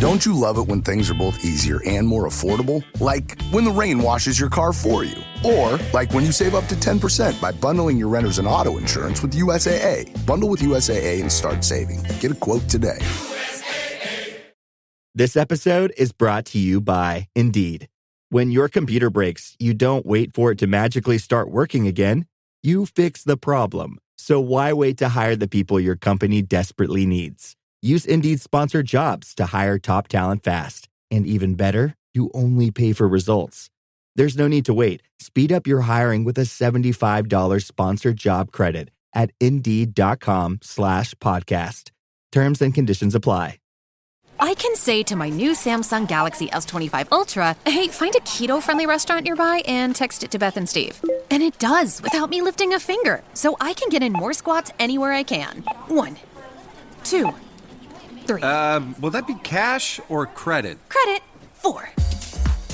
Don't you love it when things are both easier and more affordable? Like when the rain washes your car for you. Or like when you save up to 10% by bundling your renters and auto insurance with USAA. Bundle with USAA and start saving. Get a quote today. This episode is brought to you by Indeed. When your computer breaks, you don't wait for it to magically start working again. You fix the problem. So why wait to hire the people your company desperately needs? Use Indeed's sponsored jobs to hire top talent fast. And even better, you only pay for results. There's no need to wait. Speed up your hiring with a $75 sponsored job credit at Indeed.com/podcast. Terms and conditions apply. I can say to my new Samsung Galaxy S25 Ultra, hey, find a keto-friendly restaurant nearby and text it to Beth and Steve. And it does without me lifting a finger. So I can get in more squats anywhere I can. 1, 2, 3. Will that be cash or credit? Credit. 4.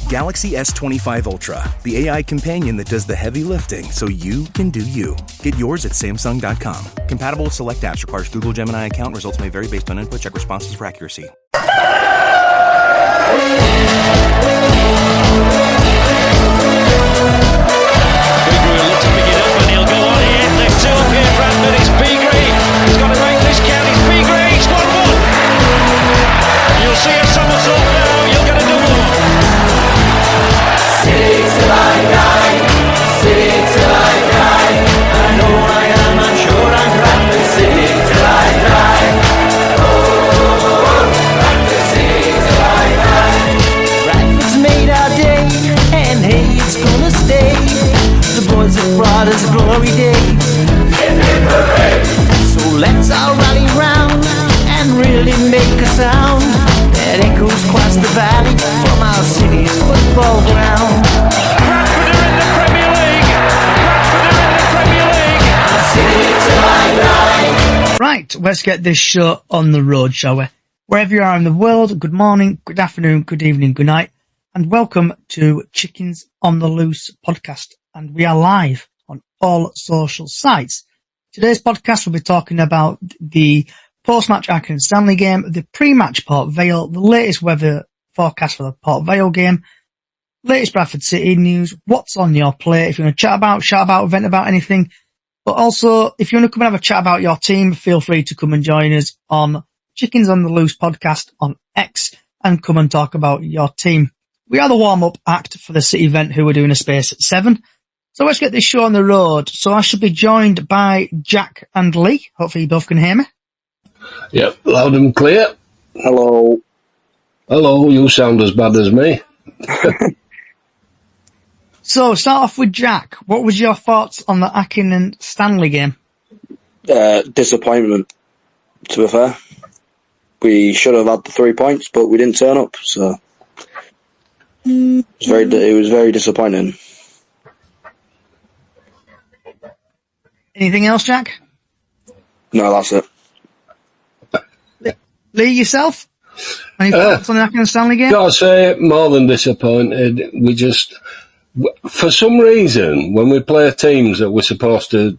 Galaxy S25 Ultra, the AI companion that does the heavy lifting so you can do you. Get yours at Samsung.com. Compatible with select apps. Requires Google Gemini account. Results may vary based on input. Check responses for accuracy. Looks to pick it up and he'll go on here. There's two up here, Bradford. It's Beagrey. He's got to make this count. It's Beagrey. It's 1-1. You'll see a somersault now. You'll get a double. City till I die, city till I die. I know I am, I'm sure I'm Bradford City till I die. Oh, Bradford City till I die. Bradford's made our day, and hey, it's gonna stay. The boys have brought us glory days. So let's all rally round and really make a sound that echoes across the valley from our city's football ground. Bradford are in the Premier League. Bradford are in the Premier League. City till I die. Right, let's get this show on the road, shall we? Wherever you are in the world, good morning, good afternoon, good evening, good night, and welcome to Chickens on the Loose podcast. And we are live on all social sites. Today's podcast will be talking about the post-match Accrington Stanley game, the pre-match Port Vale, the latest weather forecast for the Port Vale game, latest Bradford City news, what's on your plate, if you want to chat about, vent about anything. But also, if you want to come and have a chat about your team, feel free to come and join us on Chickens on the Loose podcast on X and come and talk about your team. We are the warm-up act for the City event who are doing a space at 7. So let's get this show on the road. So I should be joined by Jack and Lee. Hopefully you both can hear me. Yep, loud and clear. Hello. Hello, you sound as bad as me. So, start off with Jack. What was your thoughts on the Accrington Stanley game? Disappointment, to be fair. We should have had the 3 points, but we didn't turn up, so it was very disappointing. Anything else, Jack? No, that's it. Lee, yourself? Any thoughts on the Accrington Stanley game? Gotta say, more than disappointed. We just, for some reason, when we play teams that we're supposed to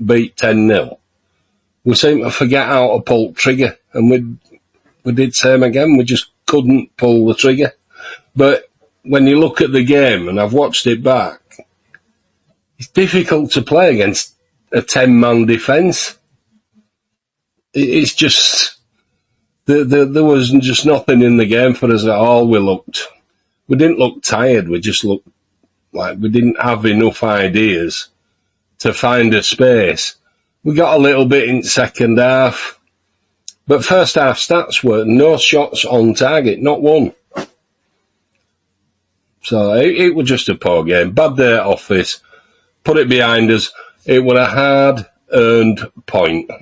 beat 10-0, we seem to forget how to pull trigger. And we did same again. We just couldn't pull the trigger. But when you look at the game, and I've watched it back, it's difficult to play against a 10-man defence. It's just... There was just nothing in the game for us at all. We didn't look tired. We just looked like we didn't have enough ideas to find a space. We got a little bit in second half, but first half stats were no shots on target, not one. So it was just a poor game. Bad day at office. Put it behind us. It was a hard-earned point.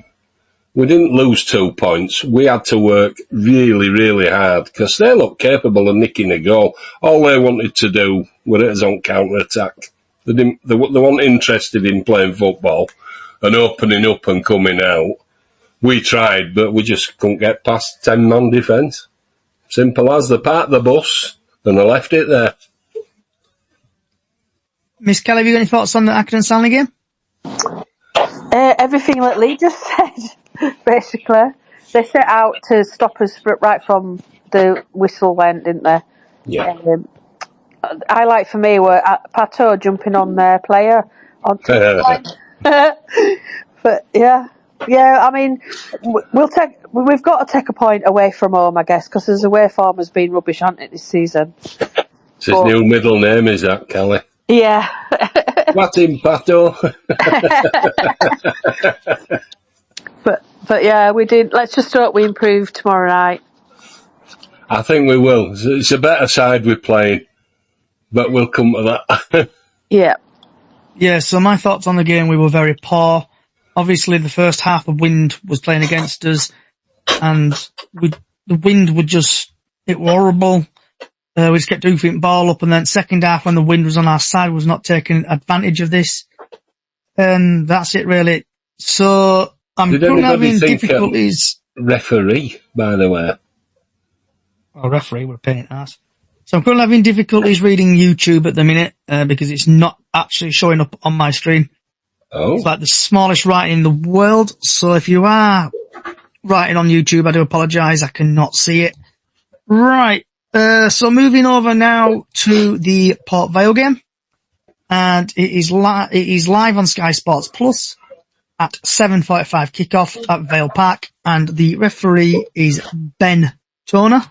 We didn't lose 2 points. We had to work really, really hard because they looked capable of nicking a goal. All they wanted to do was hit us on counter-attack. They weren't interested in playing football and opening up and coming out. We tried, but we just couldn't get past 10-man defence. Simple as. They parked the bus and they left it there. Miss Kelly, have you got any thoughts on the Accrington Stanley game? Everything that Lee just said, basically. They set out to stop us right from the whistle went, didn't they? Yeah. Highlight for me were Pato jumping on their player on but yeah. I mean, we've got to take a point away from home, I guess, because his away form has been rubbish, hasn't it, this season? It's his new middle name, is that, Kelly? Yeah. What in Pato? But yeah, we did. Let's just hope we improve tomorrow night. I think we will. It's a better side we're playing, but we'll come to that. Yeah. Yeah, so my thoughts on the game, we were very poor. Obviously, the first half, the wind was playing against us, and the wind would it was horrible. We just kept hoofing the ball up, and then second half, when the wind was on our side, was not taking advantage of this. And that's it, really. So, I'm currently having difficulties. Referee, by the way. Oh, referee, we're a pain in the ass. So I'm currently having difficulties reading YouTube at the minute, because it's not actually showing up on my screen. Oh. It's like the smallest writing in the world. So if you are writing on YouTube, I do apologise. I cannot see it. Right. So moving over now to the Port Vale game. And it is live on Sky Sports Plus at 7:45 kickoff at Vale Park. And the referee is Ben Toner.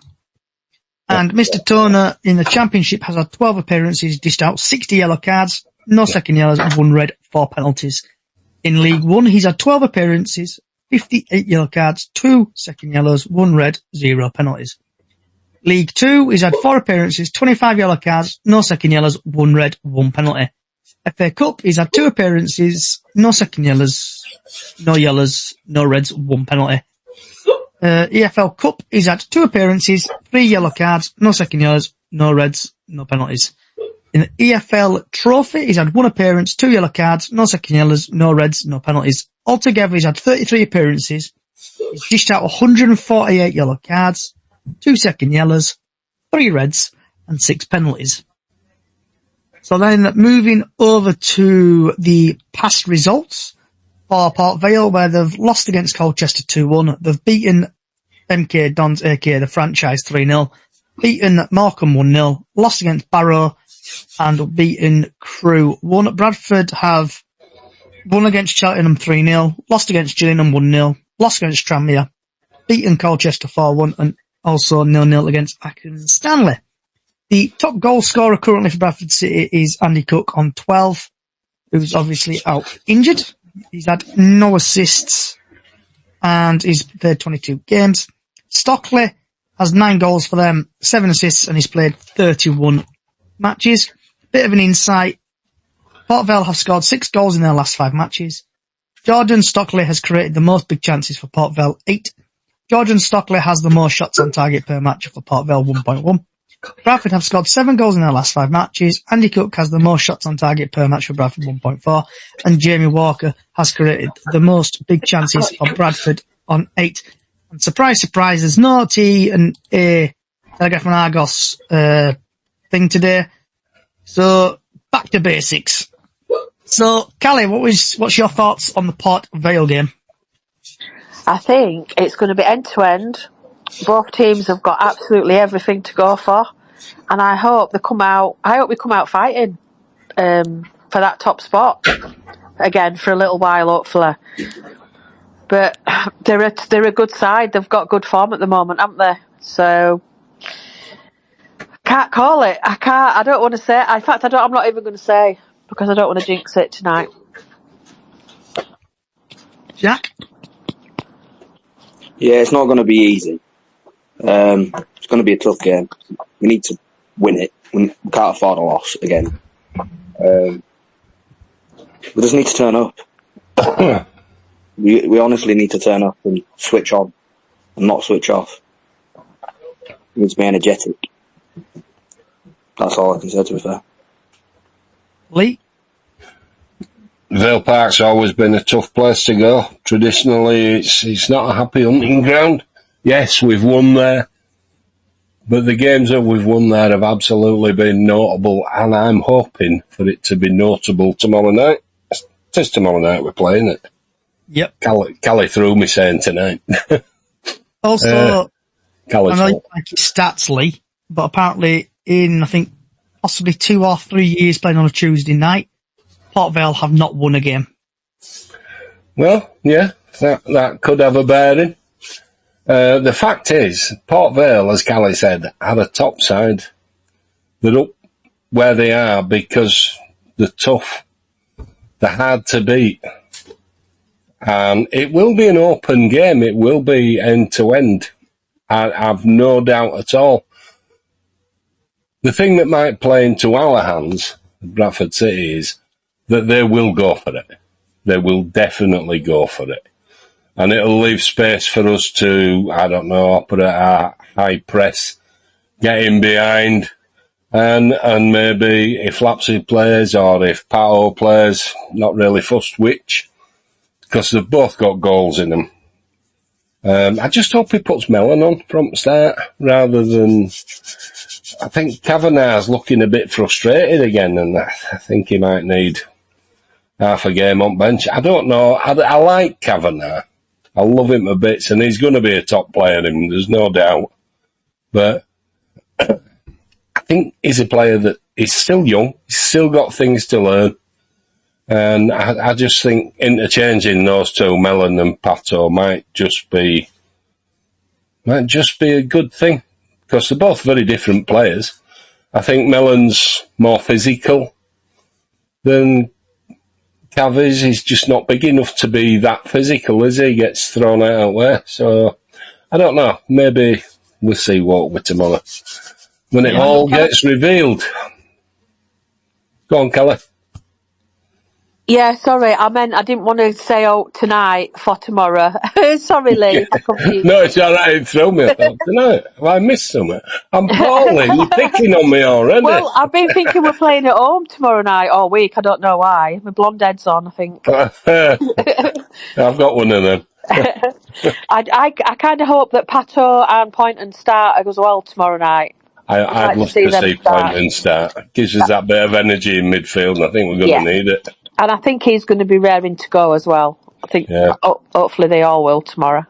And Mr. Toner in the Championship has had 12 appearances, dished out 60 yellow cards, no second yellows, and 1 red, 4 penalties. In League 1, he's had 12 appearances, 58 yellow cards, 2 second yellows, 1 red, 0 penalties. League 2, he's had 4 appearances, 25 yellow cards, no second yellows, 1 red, 1 penalty. FA Cup, he's had 2 appearances, no second yellows, no reds, 1 penalty. EFL Cup, he's had 2 appearances, 3 yellow cards, no second yellows, no reds, no penalties. In the EFL Trophy, he's had 1 appearance, 2 yellow cards, no second yellows, no reds, no penalties. Altogether, he's had 33 appearances. He's dished out 148 yellow cards, 2 second yellows, 3 reds, and 6 penalties. So then, moving over to the past results for Port Vale, where they've lost against Colchester 2-1. They've beaten MK Dons, aka the franchise, 3-0. Beaten Morecambe 1-0. Lost against Barrow and beaten Crewe 1. Bradford have won against Cheltenham 3-0. Lost against Gillingham 1-0. Lost against Tranmere. Beaten Colchester 4-1 and also 0-0 against Accrington Stanley. The top goal scorer currently for Bradford City is Andy Cook on 12, who's obviously out injured. He's had no assists and he's played 22 games. Stockley has 9 goals for them, 7 assists, and he's played 31 matches. Bit of an insight. Port Vale have scored 6 goals in their last 5 matches. Jordan Stockley has created the most big chances for Port Vale, 8. Jordan Stockley has the most shots on target per match for Port Vale, 1.1. Bradford have scored 7 goals in their last 5 matches. Andy Cook has the most shots on target per match for Bradford, 1.4. And Jamie Walker has created the most big chances for Bradford on 8. And surprise, surprise, there's no T and A Telegraph and Argos thing today. So, back to basics. So, Callie, what's your thoughts on the Port Vale game? I think it's going to be end-to-end. Both teams have got absolutely everything to go for, and I hope we come out fighting for that top spot again for a little while, hopefully. But they're a good side. They've got good form at the moment, haven't they? So can't call it. I don't want to say. In fact, I'm not even going to say because I don't want to jinx it tonight. Jack? Yeah, it's not going to be easy. It's going to be a tough game. We need to win it. We can't afford a loss again. We just need to turn up. we honestly need to turn up and switch on and not switch off. We need to be energetic. That's all I can say, to be fair. Lee? Vale Park's always been a tough place to go. Traditionally, it's not a happy hunting ground. Yes, we've won there, but the games that we've won there have absolutely been notable, and I'm hoping for it to be notable tomorrow night. It is tomorrow night we're playing it. Yep. Callie threw me saying tonight. Also, Call's I know you fault. like his stats, Lee, but apparently in, I think, possibly 2 or 3 years playing on a Tuesday night, Port Vale have not won a game. Well, yeah, that could have a bearing. The fact is, Port Vale, as Callie said, had a top side. They're up where they are because they're tough. They're hard to beat. And it will be an open game. It will be end to end. I've no doubt at all. The thing that might play into our hands, Bradford City, is that they will go for it. They will definitely go for it. And it'll leave space for us to, I don't know, operate our high press, get in behind, and maybe if Lapsy plays or if Pato plays, not really fussed which, because they've both got goals in them. I just hope he puts Mellon on from start rather than... I think Kavanagh's looking a bit frustrated again, and I think he might need half a game on bench. I don't know. I like Kavanagh. I love him to bits, and he's going to be a top player, and there's no doubt. But I think he's a player that is still young. He's still got things to learn. And I just think interchanging those two, Mellon and Pato, might just be a good thing. Because they're both very different players. I think Mellon's more physical than Cav is. He's just not big enough to be that physical, is he? He gets thrown out there. So, I don't know. Maybe we'll see what we're tomorrow. When it all gets revealed. Go on, Kelly. Yeah, sorry, I didn't want to say tonight for tomorrow. Sorry, Lee, I confused. No, it's all right. It threw me. I thought, tonight, have I missed something? I'm poorly. You're picking on me already. Well, I've been thinking we're playing at home tomorrow night all week. I don't know why. My blonde head's on, I think. I've got one of them. I kind of hope that Pato and Poynton start as well tomorrow night. I'd love to see Poynton start. Gives us that bit of energy in midfield, and I think we're going to need it. And I think he's going to be raring to go as well. I think hopefully they all will tomorrow.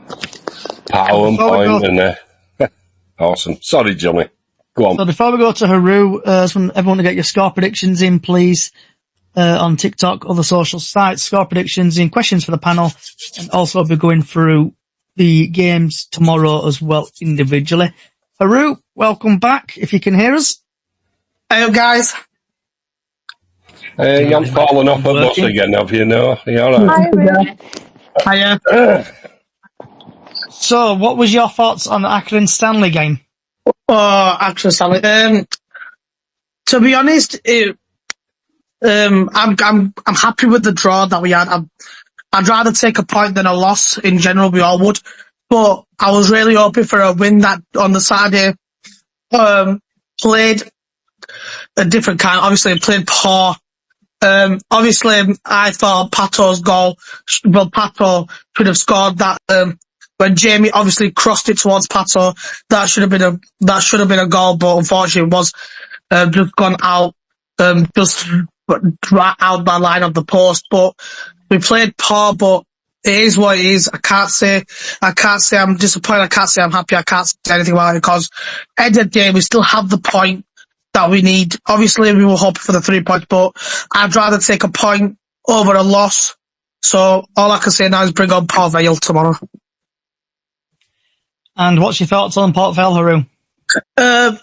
Pato and Poynton. Awesome. Sorry, Johnny. Go on. So before we go to Haru, I just want everyone to get your score predictions in, please, on TikTok, other social sites, score predictions in, questions for the panel, and also be going through the games tomorrow as well individually. Haru, welcome back, if you can hear us. Hey, guys. You haven't fallen off a bus again, have you? No? Are you all right? Hiya. So, what was your thoughts on the Accrington Stanley game? Accrington Stanley. To be honest, I'm happy with the draw that we had. I'd rather take a point than a loss in general. We all would, but I was really hoping for a win that on the Saturday. Played a different kind. Obviously, played poor. Obviously, I thought Pato's goal. Well, Pato should have scored that. When Jamie obviously crossed it towards Pato, that should have been a goal, but unfortunately, it was just gone out, just right out by line of the post. But we played poor, but it is what it is. I can't say I'm disappointed. I can't say I'm happy. I can't say anything about it because end of the day, we still have the point that we need. Obviously, we were hoping for the 3 points, but I'd rather take a point over a loss. So all I can say now is bring on Port Vale tomorrow. And what's your thoughts on Port Vale, Haru?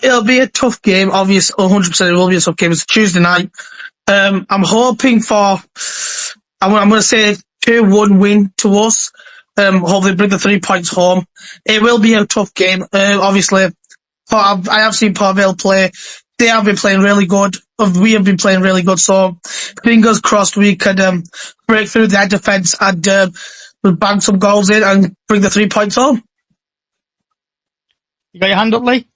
It'll be a tough game. Obviously, 100% it will be a tough game. It's a Tuesday night. I'm hoping for, I'm going to say 2-1 win to us. Hopefully bring the 3 points home. It will be a tough game. Obviously, I have seen Port Vale play. They have been playing really good. We have been playing really good. So, fingers crossed we can break through their defence and bang some goals in and bring the 3 points home. You got your hand up, Lee?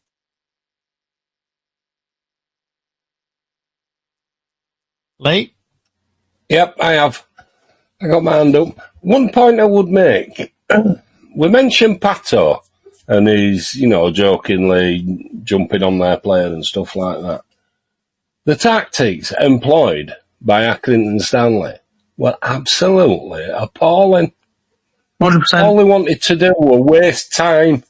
Lee? Yep, I have. I got my hand up. One point I would make. We mentioned Pato, and he's, jokingly jumping on their player and stuff like that. The tactics employed by Accrington Stanley were absolutely appalling. 100%. All they wanted to do was waste time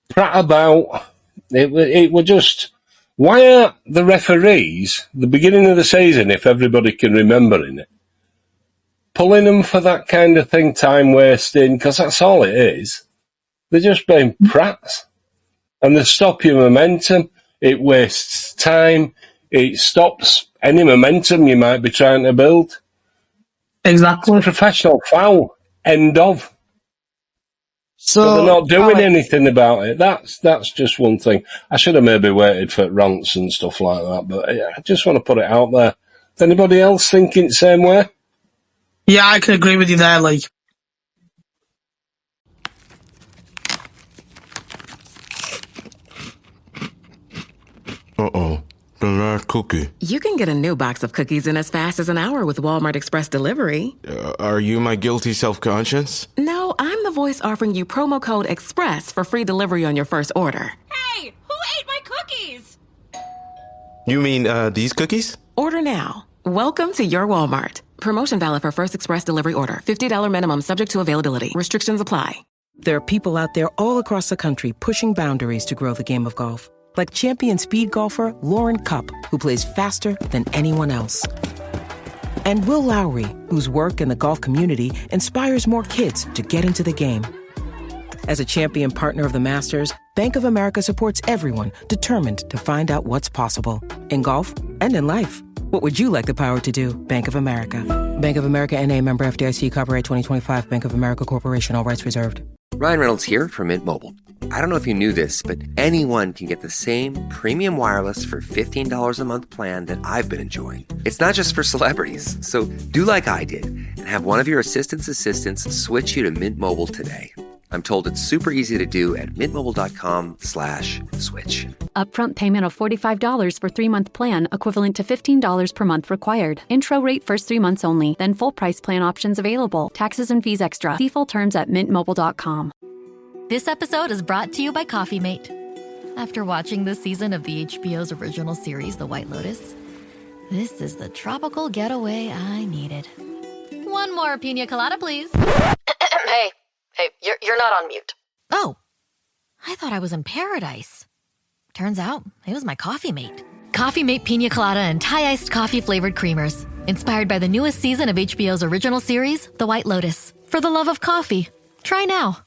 prat about. It were just, why aren't the referees, the beginning of the season, if everybody can remember it, pulling them for that kind of thing, time wasting, because that's all it is. They're just being prats. And they stop your momentum. It wastes time. It stops any momentum you might be trying to build. Exactly. It's a professional foul. End of. So they're not doing anything about it. That's just one thing. I should have maybe waited for rants and stuff like that, but I just want to put it out there. Does anybody else thinking the same way? Yeah, I can agree with you there, Lee. Uh-oh. The last cookie. You can get a new box of cookies in as fast as an hour with Walmart Express Delivery. Are you my guilty self-conscience? No, I'm the voice offering you promo code EXPRESS for free delivery on your first order. Hey, who ate my cookies? You mean, these cookies? Order now. Welcome to your Walmart. Promotion valid for first express delivery order. $50 minimum subject to availability. Restrictions apply. There are people out there all across the country pushing boundaries to grow the game of golf. Like champion speed golfer Lauren Cupp, who plays faster than anyone else. And Will Lowry, whose work in the golf community inspires more kids to get into the game. As a champion partner of the Masters, Bank of America supports everyone determined to find out what's possible. In golf and in life. What would you like the power to do? Bank of America. Bank of America N.A. member FDIC, copyright 2025, Bank of America Corporation, all rights reserved. Ryan Reynolds here from Mint Mobile. I don't know if you knew this, but anyone can get the same premium wireless for $15 a month plan that I've been enjoying. It's not just for celebrities. So do like I did and have one of your assistants switch you to Mint Mobile today. I'm told it's super easy to do at mintmobile.com/switch. Upfront payment of $45 for 3-month plan, equivalent to $15 per month required. Intro rate first 3 months only, then full price plan options available. Taxes and fees extra. See full terms at mintmobile.com. This episode is brought to you by Coffee Mate. After watching this season of the HBO's original series, The White Lotus, this is the tropical getaway I needed. One more pina colada, please. Hey, you're not on mute. Oh, I thought I was in paradise. Turns out, it was my Coffee Mate. Coffee Mate Pina Colada and Thai-iced coffee-flavored creamers. Inspired by the newest season of HBO's original series, The White Lotus. For the love of coffee. Try now.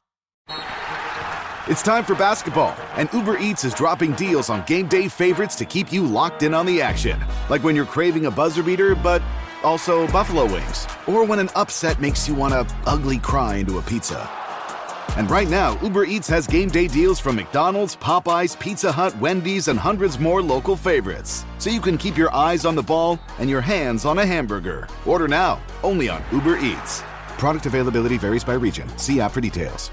It's time for basketball, and Uber Eats is dropping deals on game day favorites to keep you locked in on the action. Like when you're craving a buzzer beater, but also buffalo wings. Or when an upset makes you want to ugly cry into a pizza. And right now, Uber Eats has game day deals from McDonald's, Popeyes, Pizza Hut, Wendy's, and hundreds more local favorites. So you can keep your eyes on the ball and your hands on a hamburger. Order now, only on Uber Eats. Product availability varies by region. See app for details.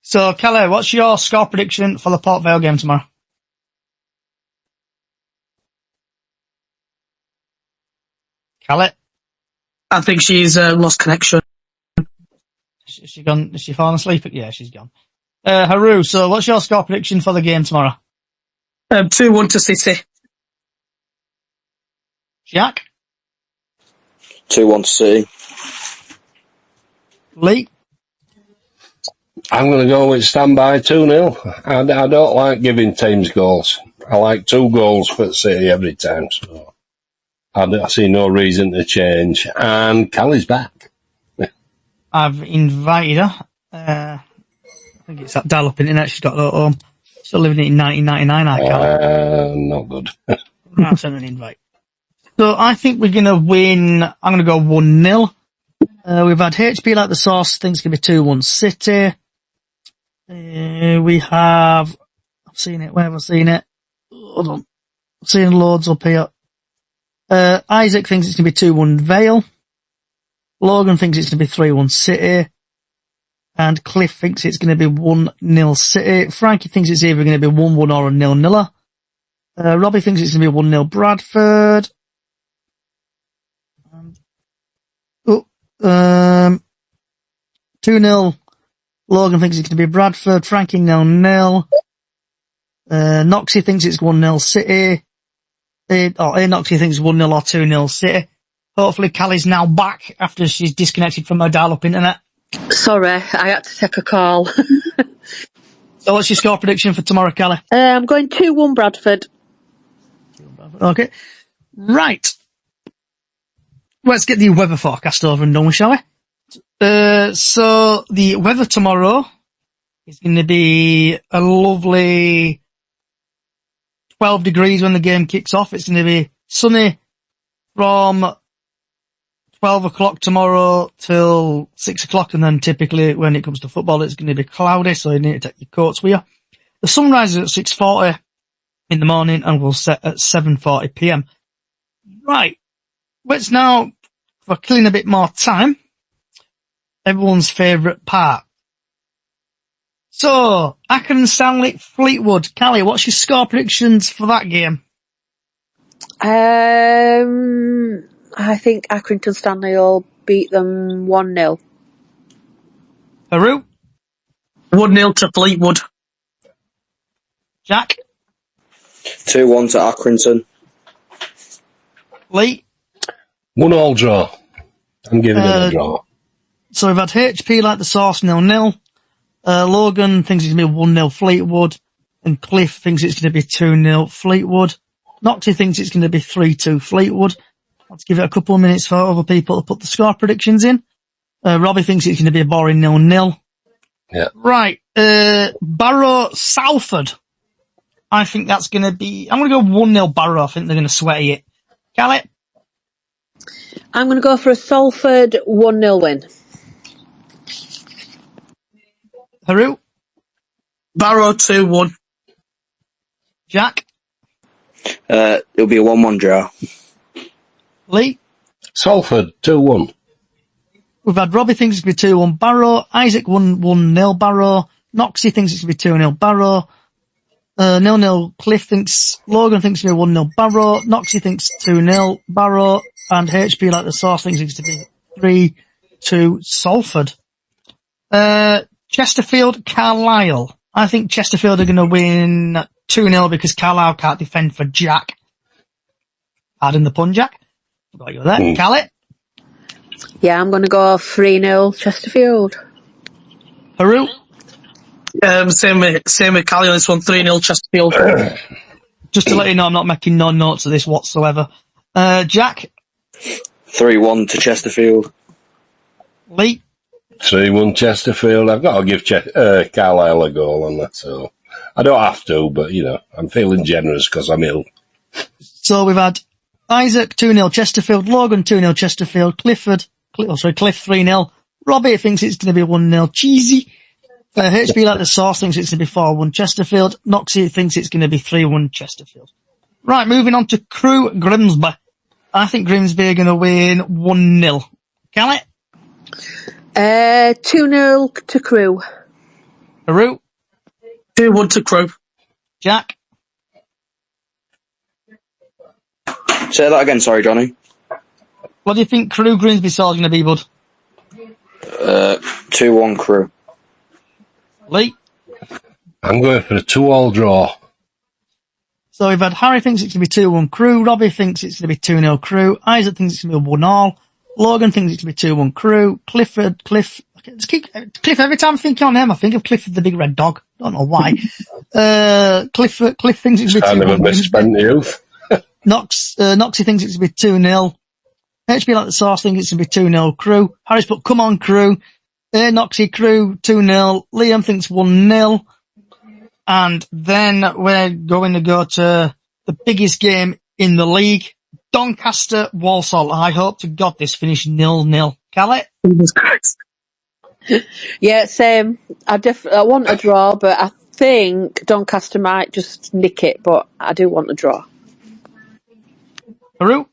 So, Kelly, what's your score prediction for the Port Vale game tomorrow? Kelly? I think she's lost connection. Is she gone? Is she fallen asleep? Yeah, she's gone. Haru, so what's your score prediction for the game tomorrow? 2-1 to City. Jack? 2-1 to City. Lee? I'm going to go with standby 2-0. I don't like giving teams goals. I like 2 goals for City every time, so I see no reason to change. And Callie's back. I've invited her. I think it's that dial-up internet she's got at home. Still living in 1999, I can't. Not good. I'll send her an invite. So I think we're going to win. I'm going to go 1-0. We've had HP like the sauce. Thinks it's going to be 2-1 City. We have... I've seen it. Where have I seen it? Hold on. I've seen loads up here. Isaac thinks it's going to be 2-1 Vale. Logan thinks it's going to be 3-1 City. And Cliff thinks it's going to be 1-0 City. Frankie thinks it's either going to be 1-1 or a 0-0. Robbie thinks it's going to be 1-0 Bradford. 2-0. Logan thinks it's going to be Bradford. Frankie 0-0. Noxie thinks it's 1-0 City. Noxie thinks it's 1-0 or 2-0 City. Hopefully Callie's now back after she's disconnected from her dial-up internet. Sorry, I had to take a call. So what's your score prediction for tomorrow, Callie? I'm going 2-1 Bradford. Okay. Right. Let's get the weather forecast over and done with, shall we? So the weather tomorrow is going to be a lovely 12 degrees when the game kicks off. It's going to be sunny from 12 o'clock tomorrow till 6 o'clock, and then typically when it comes to football it's going to be cloudy, so you need to take your coats with you. The sun rises at 6:40 in the morning and will set at 7:40 p.m. Right, let's now, for killing a bit more time, everyone's favourite part. So, Accrington Stanley, Fleetwood. Callie, what's your score predictions for that game? I think Accrington Stanley will beat them 1-0. Haru? 1-0 to Fleetwood. Jack? 2-1 to Accrington. Lee? 1-1 draw. I'm giving it a draw. So we've had HP like the sauce 0-0. Logan thinks it's going to be 1-0 Fleetwood. And Cliff thinks it's going to be 2-0 Fleetwood. Noxie thinks it's going to be 3-2 Fleetwood. Let's give it a couple of minutes for other people to put the score predictions in. Robbie thinks it's going to be a boring 0-0. Yeah. Right. Barrow Salford. I think that's going to be, I'm going to go 1-0 Barrow. I think they're going to sweaty it. Callie? I'm going to go for a Salford 1-0 win. Haru? Barrow 2-1. Jack? It'll be a 1-1 draw. Lee? Salford 2-1. We've had Robbie thinks it's going to be 2-1 Barrow. Isaac 1-0 Barrow. Noxie thinks it's going to be 2-0 Barrow. 0-0 Cliff thinks, Logan thinks it's going to be 1-0 Barrow. Noxie thinks 2-0 Barrow. And HP like the sauce thinks it's going to be 3-2 Salford. Chesterfield, Carlisle. I think Chesterfield are going to win 2-0 because Carlisle can't defend for Jack. Add in the pun, Jack. Forgot you were there. Callie? Yeah, I'm going to go 3-0 Chesterfield. Haru? Same with Callie on this one, 3-0 Chesterfield. Just to let you know, I'm not making no notes of this whatsoever. Jack? 3-1 to Chesterfield. Lee? 3-1 Chesterfield. I've got to give Carlisle a goal on that, so I don't have to, but, I'm feeling generous because I'm ill. So we've had Isaac 2-0 Chesterfield, Logan 2-0 Chesterfield, Cliff 3-0. Robbie thinks it's going to be 1-0 Cheesy. HP like the sauce thinks it's going to be 4-1 Chesterfield. Noxie thinks it's going to be 3-1 Chesterfield. Right, moving on to Crewe Grimsby. I think Grimsby are going to win 1-0. Callie? 2-0 to Crewe. Haru? 2-1 to Crewe. Jack? Say that again, sorry, Johnny. What do you think Crewe Grimsby score's going to be, bud? 2-1 Crewe. Lee? I'm going for a 2-2 draw. So we've had Harry thinks it's going to be 2-1 Crewe. Robbie thinks it's going to be 2-0 Crewe. Isaac thinks it's going to be 1-1. Logan thinks it's going to be 2-1 Crewe. Cliff, every time I think on him, I think of Clifford the big red dog. Don't know why. Cliff thinks it's going to be 2-1. Kind of a misspent youth. Noxie thinks it's going to be 2-0. HP like the sauce thinks it's going to be 2-0 Crewe. Harry's put, come on Crewe. Noxie Crewe 2-0. Liam thinks 1-0. And then we're going to go to the biggest game in the league. Doncaster, Walsall. I hope to God this finished 0-0. Callie? Yeah, same. I want a draw, but I think Doncaster might just nick it, but I do want a draw. Haru?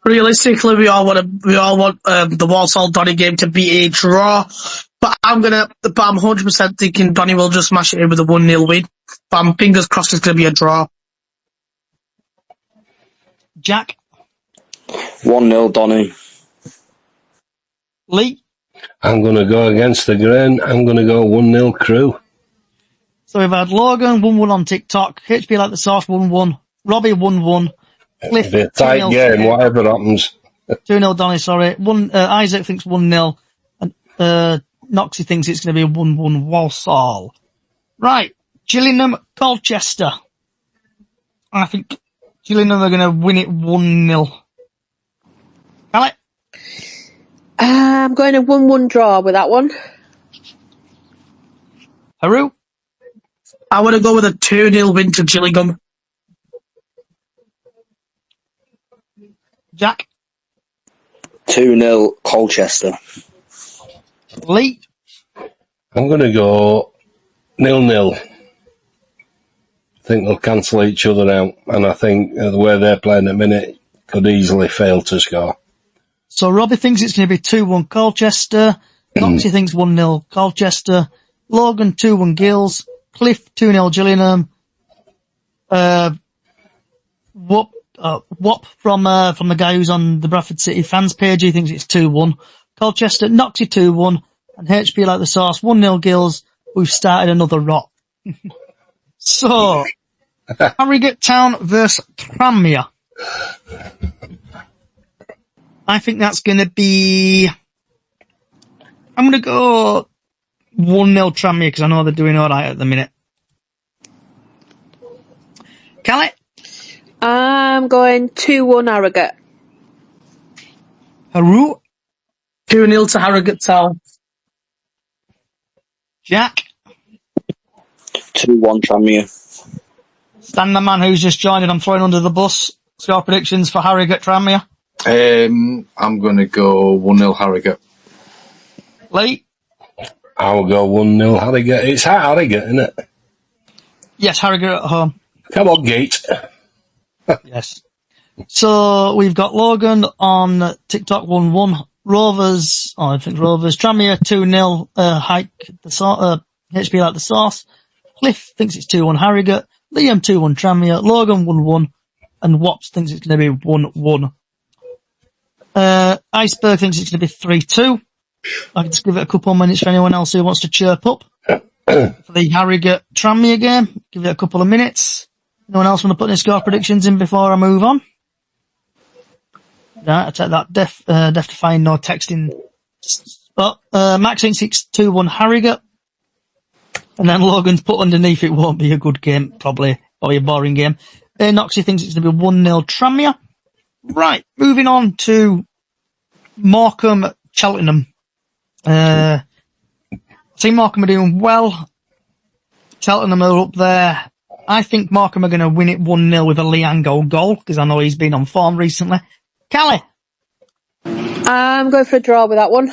Realistically, we all want the Walsall Donny game to be a draw, but I'm 100% thinking Donny will just smash it in with a 1-0 win. But I'm fingers crossed it's going to be a draw. Jack? 1-0 Donny. Lee? I'm going to go against the grain. I'm going to go 1-0 Crewe. So we've had Logan 1-1 on TikTok, HP like the sauce 1-1, Robbie 1-1, Cliff It'll be a tight game, whatever happens. 2-0 Donny, sorry. Isaac thinks 1-0, and Noxie thinks it's going to be 1-1 Walsall. Right, Gillingham, Colchester. I think Gillingham are going to win it 1-0. Callie? I'm going to 1-1 draw with that one. Haru? I want to go with a 2-0 win to Gillingham. Jack? 2-0 Colchester. Lee? I'm going to go 0-0. I think they'll cancel each other out, and I think the way they're playing at the minute could easily fail to score. So Robbie thinks it's going to be 2-1 Colchester. Noxie thinks 1-0 Colchester. Logan 2-1 Gills. Cliff 2-0 Gillingham. Wop from the guy who's on the Bradford City fans page, he thinks it's 2-1. Colchester, Noxie 2-1, and HP like the sauce 1-0 Gills. We've started another rot. So, Harrogate Town versus Tranmere. I think that's going to be... I'm going to go 1-0 Tranmere because I know they're doing alright at the minute. Callie? I'm going 2-1 Harrogate. Haru? 2-0 to Harrogate Town. Jack? 2-1 Tranmere. Stan, the man who's just joined, and I'm throwing under the bus. Score predictions for Harrogate Tranmere. I'm going to go 1-0 Harrogate. Lee? I'll go 1-0 Harrogate. It's at Harrogate, isn't it? Yes, Harrogate at home. Come on, Gate. Yes. So we've got Logan on TikTok 1-1. Rovers, Tranmere 2-0, Hike, HP like the sauce. Cliff thinks it's 2-1 Harrogate. Liam 2-1 Tranmere. Logan 1-1. And Wops thinks it's going to be 1-1. Iceberg thinks it's going to be 3-2. I can just give it a couple of minutes for anyone else who wants to chirp up. For the Harrogate Tranmere game, give it a couple of minutes. Anyone else want to put any score predictions in before I move on? Right, I take that deaf-defying no texting spot. Max thinks it's 2-1 Harrogate. And then Logan's put underneath it won't be a good game, probably, or a boring game. Noxie thinks it's going to be 1-0 Tranmere. Right, moving on to Morecambe, Cheltenham. I think Morecambe are doing well. Cheltenham are up there. I think Morecambe are going to win it 1-0 with a Liango goal, because I know he's been on form recently. Callie? I'm going for a draw with that one.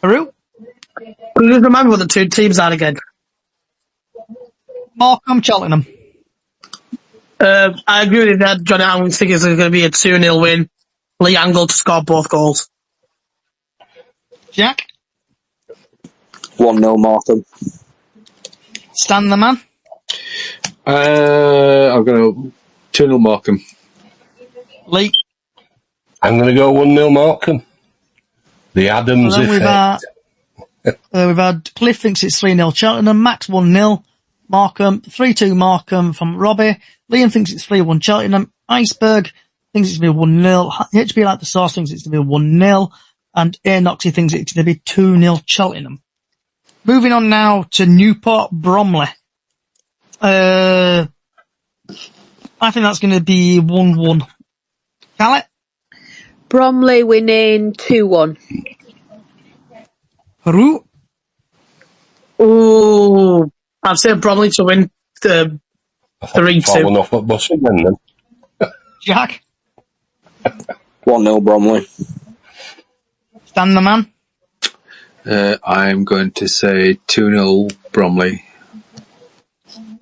Haru? Just remember what the two teams are again. Morecambe, Cheltenham. I agree with that, Johnny. I think it's going to be a 2-0 win. Lee Angle to score both goals. Jack? 1-0 Morecambe. Stan the man? I'm going to 2-0 Morecambe. Lee? I'm going to go 1-0 Morecambe. The Adams effect. We've had Cliff thinks it's 3-0 Cheltenham. Max 1-0 Morecambe. 3-2 Morecambe from Robbie. Liam thinks it's 3-1 Cheltenham. Iceberg thinks it's going to be 1-0. HP like the sauce thinks it's going to be 1-0. And Noxie thinks it's going to be 2-0 Cheltenham. Moving on now to Newport Bromley. I think that's going to be 1-1. Callie? Bromley winning 2-1. Haru? Oh, I'd say Bromley to win 3-2. Off at Bussing then. Jack? 1-0 Bromley. Stan the man? I'm going to say 2-0 Bromley.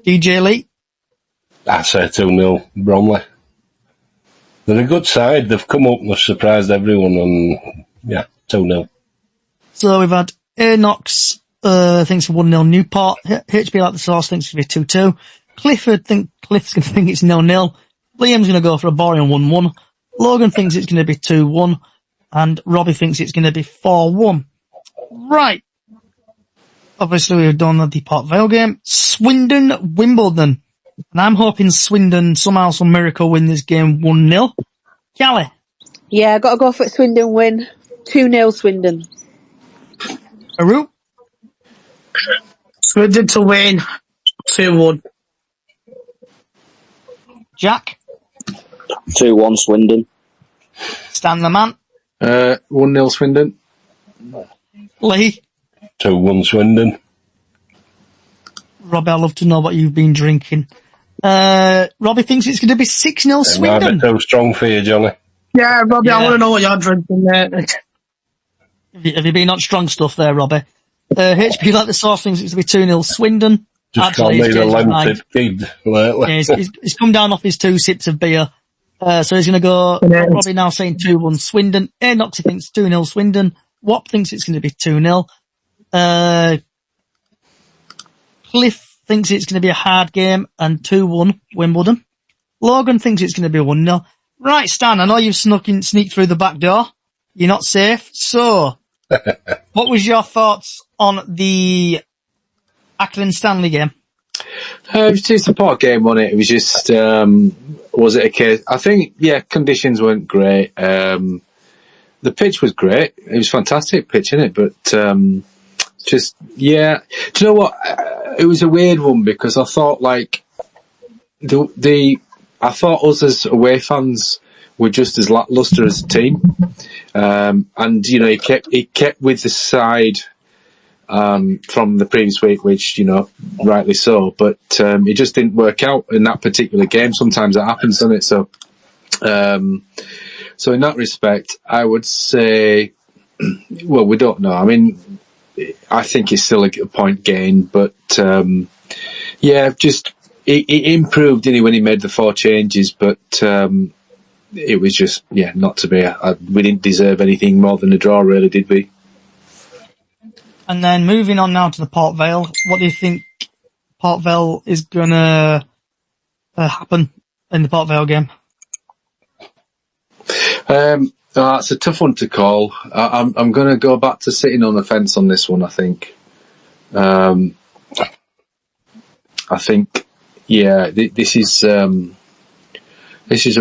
DJ Lee? I say 2-0 Bromley. They're a good side. They've come up and they've surprised everyone. And yeah, 2-0. So we've had Nox thinks 1-0 Newport. HP like the sauce thinks it's going to be 2-2. Cliff's going to think it's 0-0. Liam's going to go for a boring 1-1. Logan thinks it's going to be 2-1. And Robbie thinks it's going to be 4-1. Right. Obviously, we've done the Port Vale game. Swindon, Wimbledon. And I'm hoping Swindon somehow, some miracle win this game 1-0. Callie? Yeah, got to go for Swindon win. 2-0 Swindon. Aru? Swindon to win 2-1. Jack? 2-1 Swindon. Stan the man? 1-0 Swindon. Lee? 2-1 Swindon. Robbie, I'd love to know what you've been drinking. Robbie thinks it's going to be 6-0 Swindon. It might be too strong for you, Johnny. Yeah, Robbie, I want to know what you're drinking, mate. Have you been on strong stuff there, Robbie? HP like the sauce thinks it's going to be 2-0 Swindon. Just can't be the limited kid lately. Yeah, he's come down off his 2 sips of beer. So he's going to go, Robbie now saying 2-1 Swindon. Noxie thinks 2-0 Swindon. Wop thinks it's going to be 2-0. Cliff thinks it's going to be a hard game and 2-1 Wimbledon. Logan thinks it's going to be 1-0. Right, Stan, I know you've sneaked through the back door. You're not safe. So, what was your thoughts on the Ackland-Stanley game? It was just a poor game, wasn't it? It was just, was it a case? I think, conditions weren't great. The pitch was great. It was fantastic pitch, innit? But, do you know what? It was a weird one because I thought, like, I thought us as away fans were just as lacklustre as a team. And, you know, he kept with the side, from the previous week, which, you know, rightly so, but, it just didn't work out in that particular game. Sometimes that happens, doesn't it? So in that respect, I would say, well, we don't know. I mean, I think it's still a point gain, but, it improved, didn't he, when he made the 4 changes, but, it was just, not to be. We didn't deserve anything more than a draw, really, did we? And then moving on now to the Port Vale. What do you think Port Vale is going to happen in the Port Vale game? It's a tough one to call. I'm going to go back to sitting on the fence on this one, I think. I think, this is a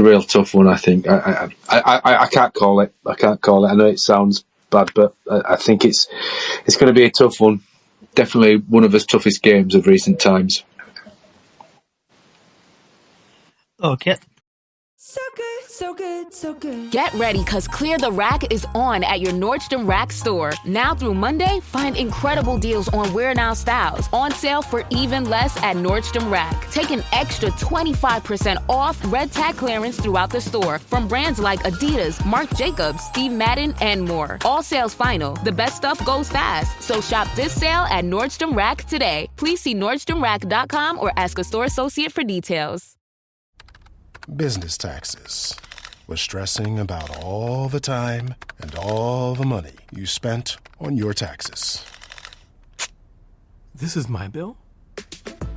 real tough one, I think. I can't call it. I know it sounds bad, but I think it's going to be a tough one. Definitely one of the toughest games of recent times. Okay. So good, so good, so good. Get ready, because Clear the Rack is on at your Nordstrom Rack store. Now through Monday, find incredible deals on wear now styles. On sale for even less at Nordstrom Rack. Take an extra 25% off red tag clearance throughout the store from brands like Adidas, Marc Jacobs, Steve Madden, and more. All sales final. The best stuff goes fast. So shop this sale at Nordstrom Rack today. Please see NordstromRack.com or ask a store associate for details. Business taxes. We're stressing about all the time and all the money you spent on your taxes. This is my bill?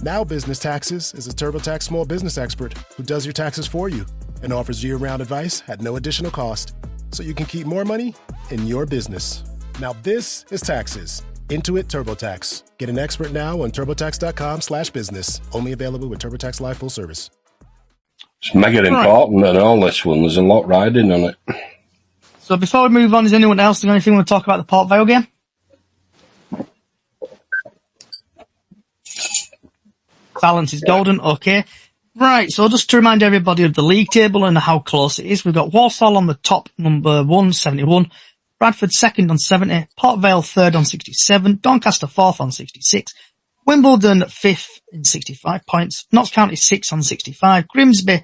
Now Business Taxes is a TurboTax small business expert who does your taxes for you and offers year-round advice at no additional cost, so you can keep more money in your business. Now this is taxes. Intuit TurboTax. Get an expert now on TurboTax.com/business. Only available with TurboTax Live Full Service. It's mega important in all this one. There's a lot riding on it. So before we move on, is anyone else doing anything we want to talk about the Port Vale game? Silence is golden. Okay. Right. So just to remind everybody of the league table and how close it is, we've got Walsall on the top, number 1, 71. Bradford second on 70. Port Vale third on 67. Doncaster fourth on 66. Wimbledon 5th in 65 points. Notts County 6th on 65. Grimsby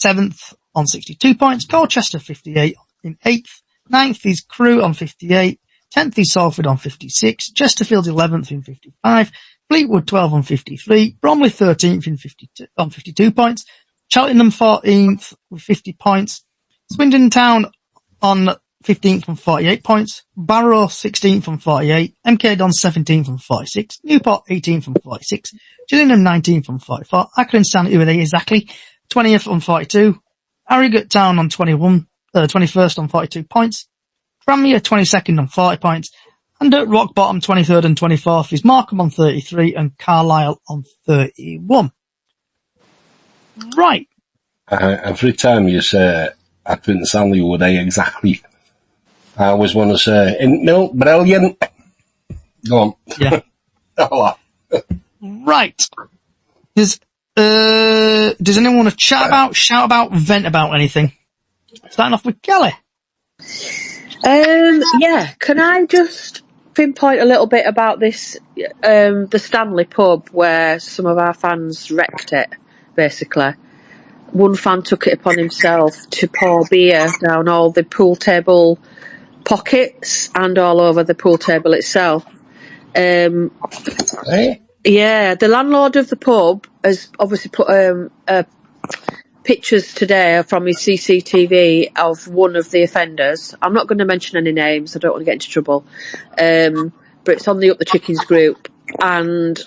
7th on 62 points. Colchester 58 in 8th. 9th is Crewe on 58. 10th is Salford on 56. Chesterfield 11th in 55. Fleetwood 12 on 53. Bromley 13th in 52 points. Cheltenham 14th with 50 points. Swindon Town on 15th on 48 points. Barrow 16th on 48. MK Don 17th on 46. Newport 18th on 46. Gillingham 19th on 44. Ackland-Stanley, who are they exactly? 20th on 42. Harrogate Town on 21st on 42 points. Tranmere 22nd on 40 points. And at Rock Bottom 23rd and 24th is Markham on 33 and Carlisle on 31. Right. Every time you say Ackland-Stanley, were they exactly? I always want to say, no, brilliant. Go on. Yeah. Right. Does anyone want to chat about, shout about, vent about anything? Starting off with Kelly. Yeah, can I just pinpoint a little bit about this, the Stanley pub where some of our fans wrecked it, basically. One fan took it upon himself to pour beer down all the pool table pockets and all over the pool table itself. Yeah, the landlord of the pub has obviously put pictures today from his CCTV of one of the offenders. I'm not going to mention any names, I don't want to get into trouble. But it's on the Up the Chickens group. And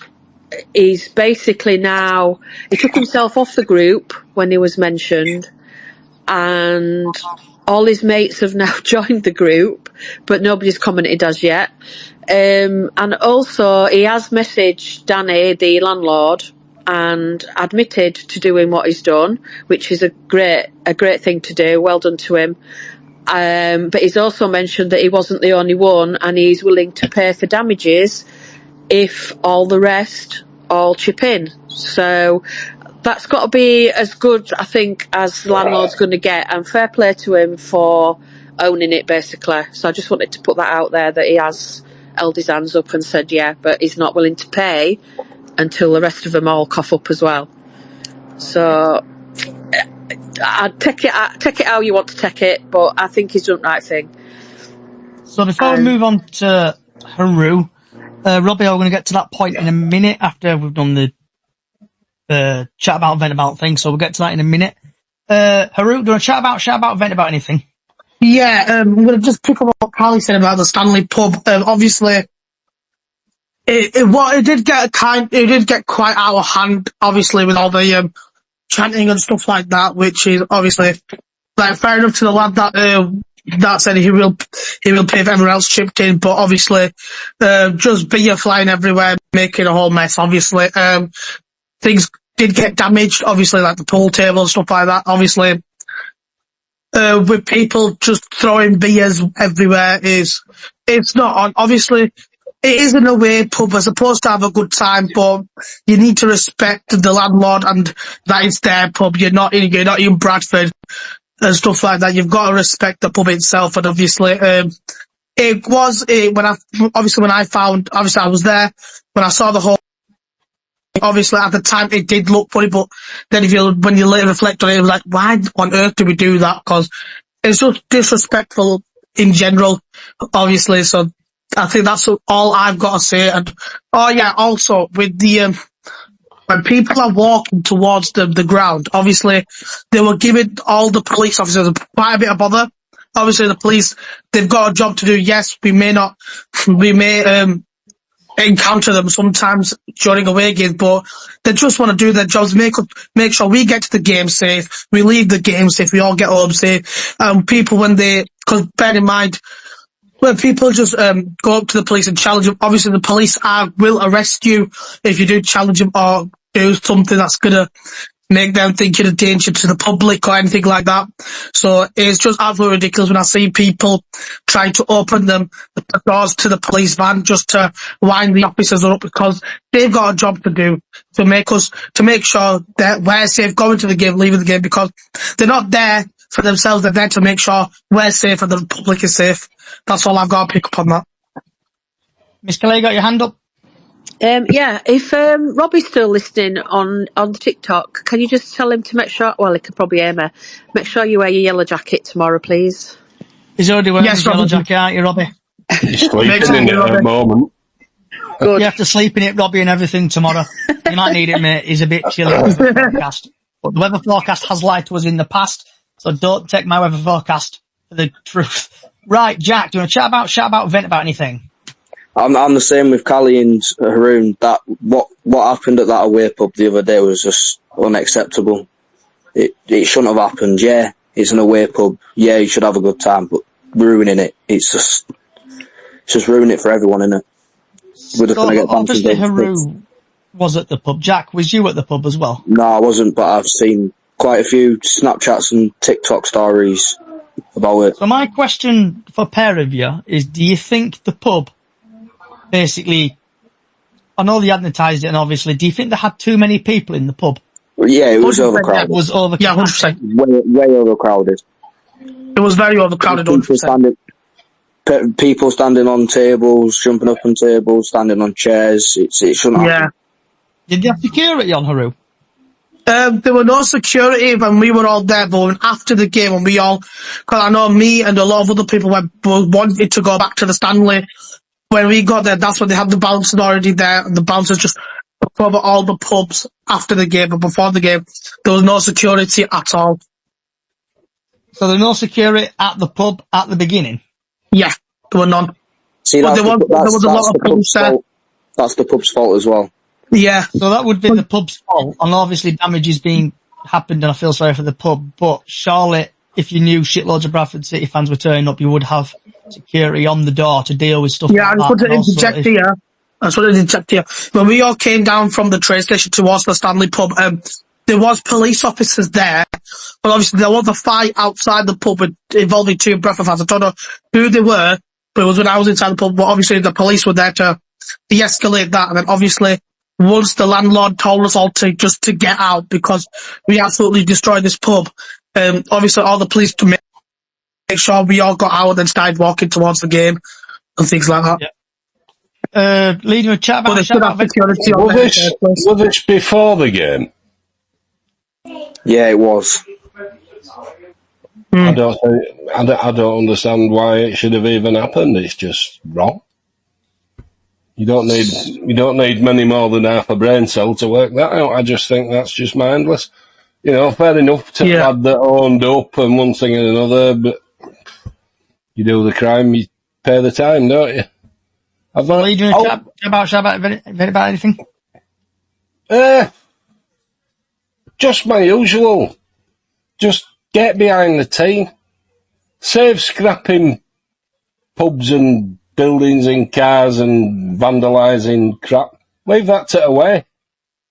he's basically now, he took himself off the group when he was mentioned. And all his mates have now joined the group, but nobody's commented as yet. And also, he has messaged Danny, the landlord, and admitted to doing what he's done, which is a great thing to do. Well done to him. But he's also mentioned that he wasn't the only one, and he's willing to pay for damages if all the rest all chip in. So that's got to be as good, I think, as the landlord's going to get, and fair play to him for owning it, basically. So I just wanted to put that out there, that he has held his hands up and said yeah, but he's not willing to pay until the rest of them all cough up as well. So I'd take it how you want to take it, but I think he's done the right thing. So before we move on to Haru, Robbie, I'm going to get to that point in a minute after we've done the chat about, vent about thing, so we'll get to that in a minute. Haru, do you want to chat about, vent about anything? Yeah, I'm going to just pick up what Carly said about the Stanley pub. Obviously, it did get quite out of hand, obviously, with all the chanting and stuff like that, which is obviously like fair enough to the lad that said he will pay if everyone else chipped in, but obviously just beer flying everywhere, making a whole mess. Obviously, things did get damaged, obviously, like the pool table and stuff like that. Obviously, with people just throwing beers everywhere it's not on. Obviously, it is an away pub. We're supposed to have a good time, but you need to respect the landlord and that it's their pub. You're not in Bradford and stuff like that. You've got to respect the pub itself. And obviously, when I was there when I saw the whole. Obviously, at the time, it did look funny, but then when you later reflect on it, it was like, why on earth do we do that? Because it's just disrespectful in general, obviously. So I think that's all I've got to say. And also with the when people are walking towards the ground, obviously they were giving all the police officers quite a bit of bother. Obviously, the police, they've got a job to do. Yes, we may encounter them sometimes during away games, but they just want to do their jobs, make sure we get to the game safe, we leave the game safe, we all get home safe. People because bear in mind, when people just go up to the police and challenge them, obviously the police will arrest you if you do challenge them or do something that's gonna make them think you're a danger to the public or anything like that. So it's just absolutely ridiculous when I see people trying to open the doors to the police van just to wind the officers up, because they've got a job to do to make sure that we're safe going to the game, leaving the game, because they're not there for themselves, they're there to make sure we're safe and the public is safe. That's all I've got to pick up on that. Miss Kelly, got your hand up? If Robbie's still listening on the TikTok, can you just tell him to make sure, well, he could probably hear me, make sure you wear your yellow jacket tomorrow, please. He's already wearing his yellow jacket, aren't you, Robbie? He's sleeping in it at the moment. Good. You have to sleep in it, Robbie, and everything tomorrow. You might need it, mate. He's a bit chilly with the forecast. But the weather forecast has lied to us in the past, so don't take my weather forecast for the truth. Right, Jack, do you want to chat about, vent about anything? I'm the same with Callie and Haroon. That what happened at that away pub the other day was just unacceptable. It shouldn't have happened. Yeah, it's an away pub. Yeah, you should have a good time, but ruining it, it's just ruining it for everyone, innit? We're just gonna get obviously Haroon was at the pub. Jack, was you at the pub as well? No, I wasn't, but I've seen quite a few Snapchats and TikTok stories about it. So my question for pair of you is, do you think the pub basically, I know they advertised it, and obviously, do you think they had too many people in the pub? Yeah, it was 100%, overcrowded. It was overcrowded. Yeah, 100%. Way overcrowded. It was very overcrowded, 100%. People standing on tables, jumping up on tables, standing on chairs. It shouldn't Yeah. happen. Did they have security on Haru? There were no security when we were all there, but after the game, when we all, because I know me and a lot of other people wanted to go back to the Stanley. When we got there, that's when they had the bouncers already there, and the bouncers just cover all the pubs after the game, but before the game, there was no security at all. So there was no security at the pub at the beginning? Yeah, there were none. See, But that's there was a lot of pubs there. That's the pub's fault as well. Yeah. So that would be the pub's fault, and obviously damage is being happened, and I feel sorry for the pub, but surely, if you knew shitloads of Bradford City fans were turning up, you would have security on the door to deal with stuff like that. Yeah, I just wanted to interject here. I just wanted to interject here. When we all came down from the train station towards the Stanley pub, there was police officers there, but obviously there was a fight outside the pub involving two Bradford fans. I don't know who they were, but it was when I was inside the pub, but obviously the police were there to de-escalate that, and then obviously once the landlord told us all to get out because we absolutely destroyed this pub, obviously all the police to make sure we all got out and then started walking towards the game and things like that. Yeah. Leading a chat about security on Was this before the game? Yeah, it was. I don't understand why it should have even happened. It's just wrong. You don't need many more than half a brain cell to work that out. I just think that's just mindless. You know, fair enough to lad that owned up and one thing and another, but you do the crime, you pay the time, don't you? Are you doing a chat about anything? Just my usual. Just get behind the team. Save scrapping pubs and buildings and cars and vandalising crap. Leave that to away,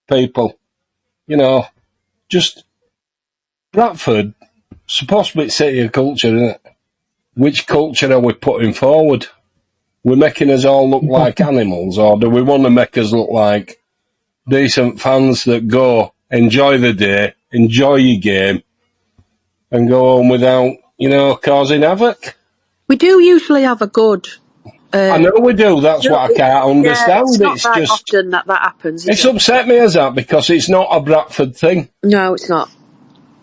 people. You know, just Bradford, supposed to be city of culture, isn't it? Which culture are we putting forward? We're making us all look like animals, or do we want to make us look like decent fans that go, enjoy the day, enjoy your game, and go home without, causing havoc? We do usually have a good... I know we do, that's what I can't understand. Yeah, it's not very often that happens. It's upset me as that, because it's not a Bradford thing. No, it's not.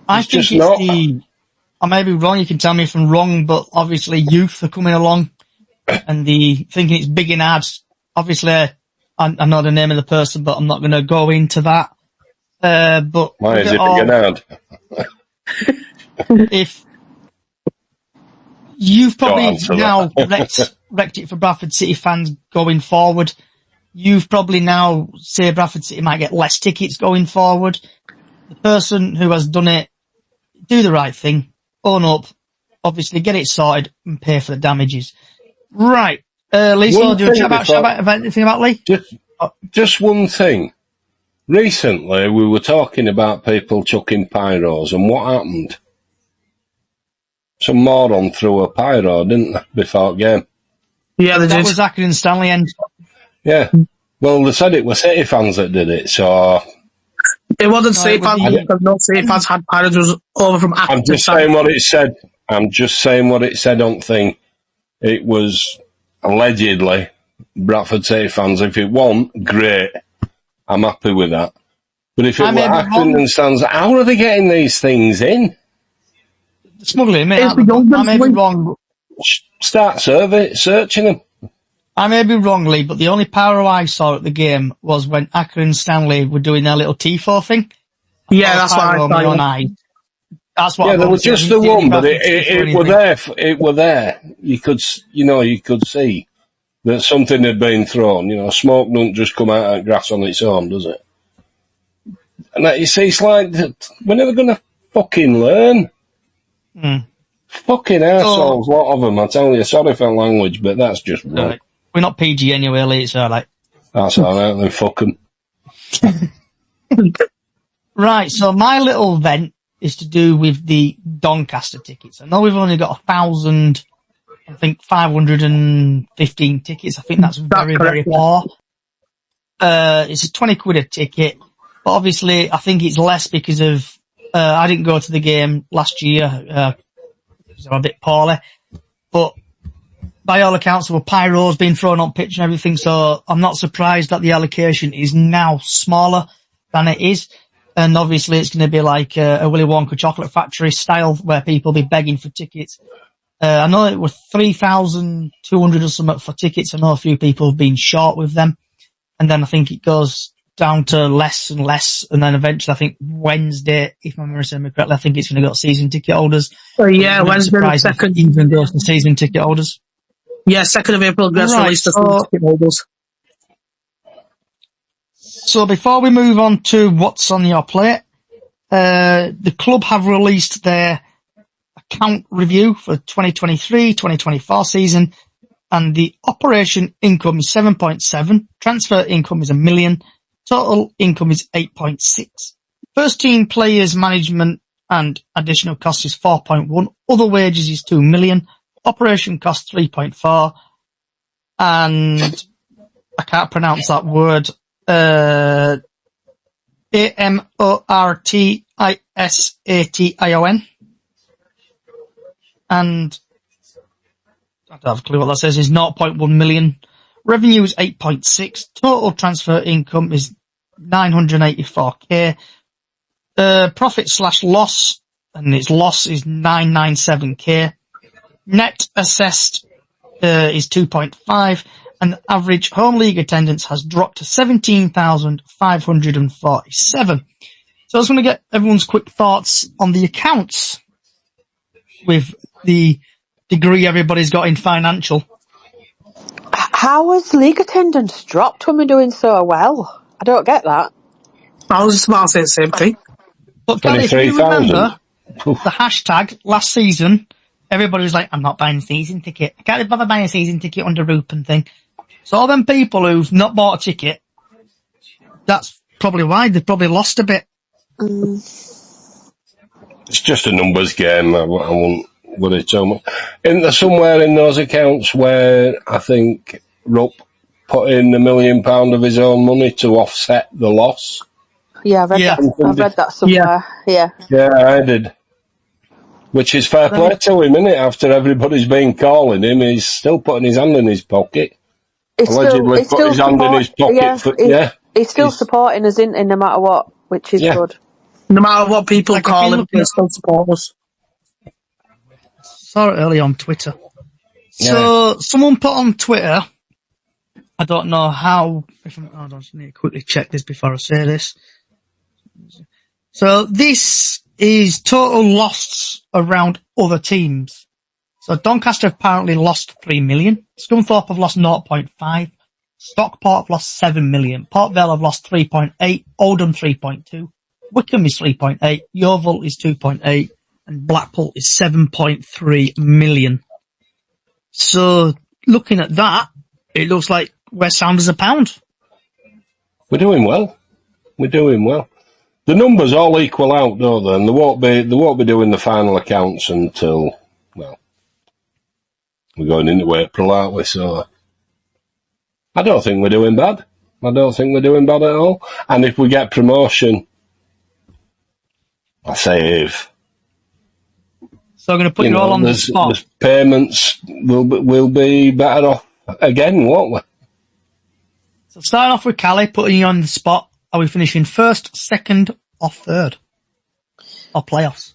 I think it's I may be wrong, you can tell me if I'm wrong, but obviously youth are coming along and thinking it's big and hard. Obviously, I know the name of the person, but I'm not going to go into that. But why is it big and hard? If you've probably now wrecked it for Bradford City fans going forward, you've probably now say Bradford City might get less tickets going forward. The person who has done it, do the right thing, own up, obviously get it sorted and pay for the damages. Right. Lee, so do you chat about anything about Lee? Just one thing. Recently, we were talking about people chucking pyros, and what happened? Some moron threw a pyro, didn't they, before the game? Yeah, they did. That was Ackerd and Stanley end. Yeah. Well, they said it was City fans that did it, so... It wasn't City fans, because no City fans had pyros. It was over from Ackerd. I'm just saying what it said. I'm just saying what it said on thing. It was allegedly Bradford City fans. If it wasn't, great. I'm happy with that. But if it were Ackerd and Stanley, how are they getting these things in? Smuggling, mate. I may be wrong. Start searching them. I may be wrong, Lee, but the only pyro I saw at the game was when Ackerd and Stanley were doing their little TIFO thing. Yeah, that's what I thought. That's what. Yeah, there was just the one, but it were there. It were there. You could see that something had been thrown. Smoke don't just come out of grass on its own, does it? And you see, it's like we're never going to fucking learn. Fucking assholes, a lot of them. I tell you, sorry for the language, but that's just wrong. Right. We're not PG anyway, Lee. It's all right. That's all right. Then fuck them. Right. So my little vent is to do with the Doncaster tickets. I know we've only got 1,000 I think 515 tickets. I think that's very, very poor. It's £20 a ticket, but obviously I think it's less because of, I didn't go to the game last year, because I'm a bit poorly, but by all accounts there were pyros being thrown on pitch and everything, so I'm not surprised that the allocation is now smaller than it is. And obviously it's going to be like a Willy Wonka chocolate factory style where people will be begging for tickets. I know it was 3,200 or something for tickets. I know a few people have been short with them. And then I think it goes down to less and less. And then eventually, I think Wednesday, if my memory serves me correctly, I think it's going to go to season ticket holders. Oh, yeah, Wednesday the 2nd. Even goes to season ticket holders. Yeah, 2nd of April gets released to season ticket holders. So before we move on to what's on your plate, the club have released their account review for 2023-2024 season, and the operation income is 7.7, transfer income is $1 million, total income is 8.6. First team players management and additional costs is 4.1, other wages is 2 million, operation cost 3.4, and I can't pronounce that word, AMORTISATION, and I don't have a clue what that says, is 0.1 million. Revenue is 8.6. Total transfer income is 984k. Profit / loss, and its loss is 997k. Net assessed is 2.5, and the average home league attendance has dropped to 17,547. So I just want to get everyone's quick thoughts on the accounts with the degree everybody's got in financial. How has league attendance dropped when we're doing so well? I don't get that. I was just about to say the same thing. But Kelly, if you remember the hashtag last season, everybody was like, I'm not buying a season ticket. I can't bother buying a season ticket under Roop and thing. So all them people who've not bought a ticket, that's probably why they've probably lost a bit. It's just a numbers game. I won't worry too much. Isn't there somewhere in those accounts where I think Rupp put in £1 million of his own money to offset the loss? Yeah, I've read that somewhere. Yeah, I did. Which is fair play to him, isn't it? After everybody's been calling him, he's still putting his hand in his pocket. Allegedly put his hand in his pocket. He's still supporting us, isn't he, no matter what, which is good. No matter what people call him, he still support us. Saw it earlier on Twitter. So someone put on Twitter, I don't know how, I just need to quickly check this before I say this. So this is total loss around other teams. So Doncaster apparently lost 3 million. Scunthorpe have lost 0.5. Stockport have lost 7 million. Port Vale have lost 3.8. Oldham 3.2. Wickham is 3.8. Yeovil is 2.8. And Blackpool is 7.3 million. So looking at that, it looks like we're sound as a pound. We're doing well. The numbers all equal out, don't they? And they won't be doing the final accounts until, well, we're going into April, aren't we? So I don't think we're doing bad. I don't think we're doing bad at all. And if we get promotion, I say if. So I'm going to put you all on the spot. The payments will be better off again, won't we? So starting off with Callie, putting you on the spot. Are we finishing first, second, or third? Or playoffs?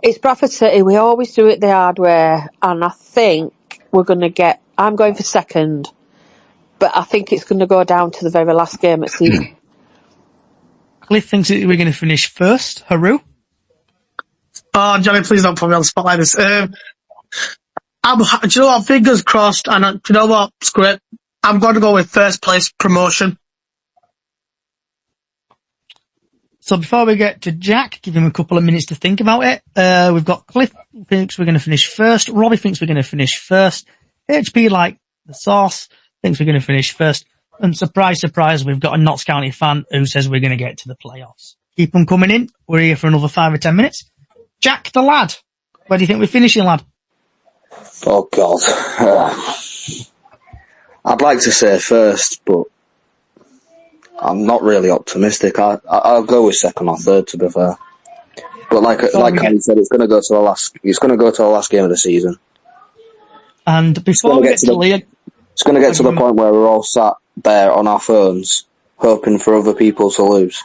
It's Bradford City. We always do it the hard way. And I think we're going to get... I'm going for second. But I think it's going to go down to the very last game of the season. Cliff thinks that we're going to finish first. Haru? Oh, Johnny, please don't put me on the spot like this. Do you know what? Fingers crossed. And do you know what? Screw it. I'm going to go with first place promotion. So before we get to Jack, give him a couple of minutes to think about it. We've got Cliff thinks we're going to finish first. Robbie thinks we're going to finish first. HP, like the sauce, thinks we're going to finish first. And surprise, surprise, we've got a Notts County fan who says we're going to get to the playoffs. Keep them coming in. We're here for another 5 or 10 minutes. Jack the lad, where do you think we're finishing, lad? Oh God. I'd like to say first, but I'm not really optimistic. I'll go with second or third, to be fair. But like Andy said, it's going to go to the last. It's going to go to the last game of the season. And before we get to League, it's going to get to the point where we're all sat there on our phones, hoping for other people to lose.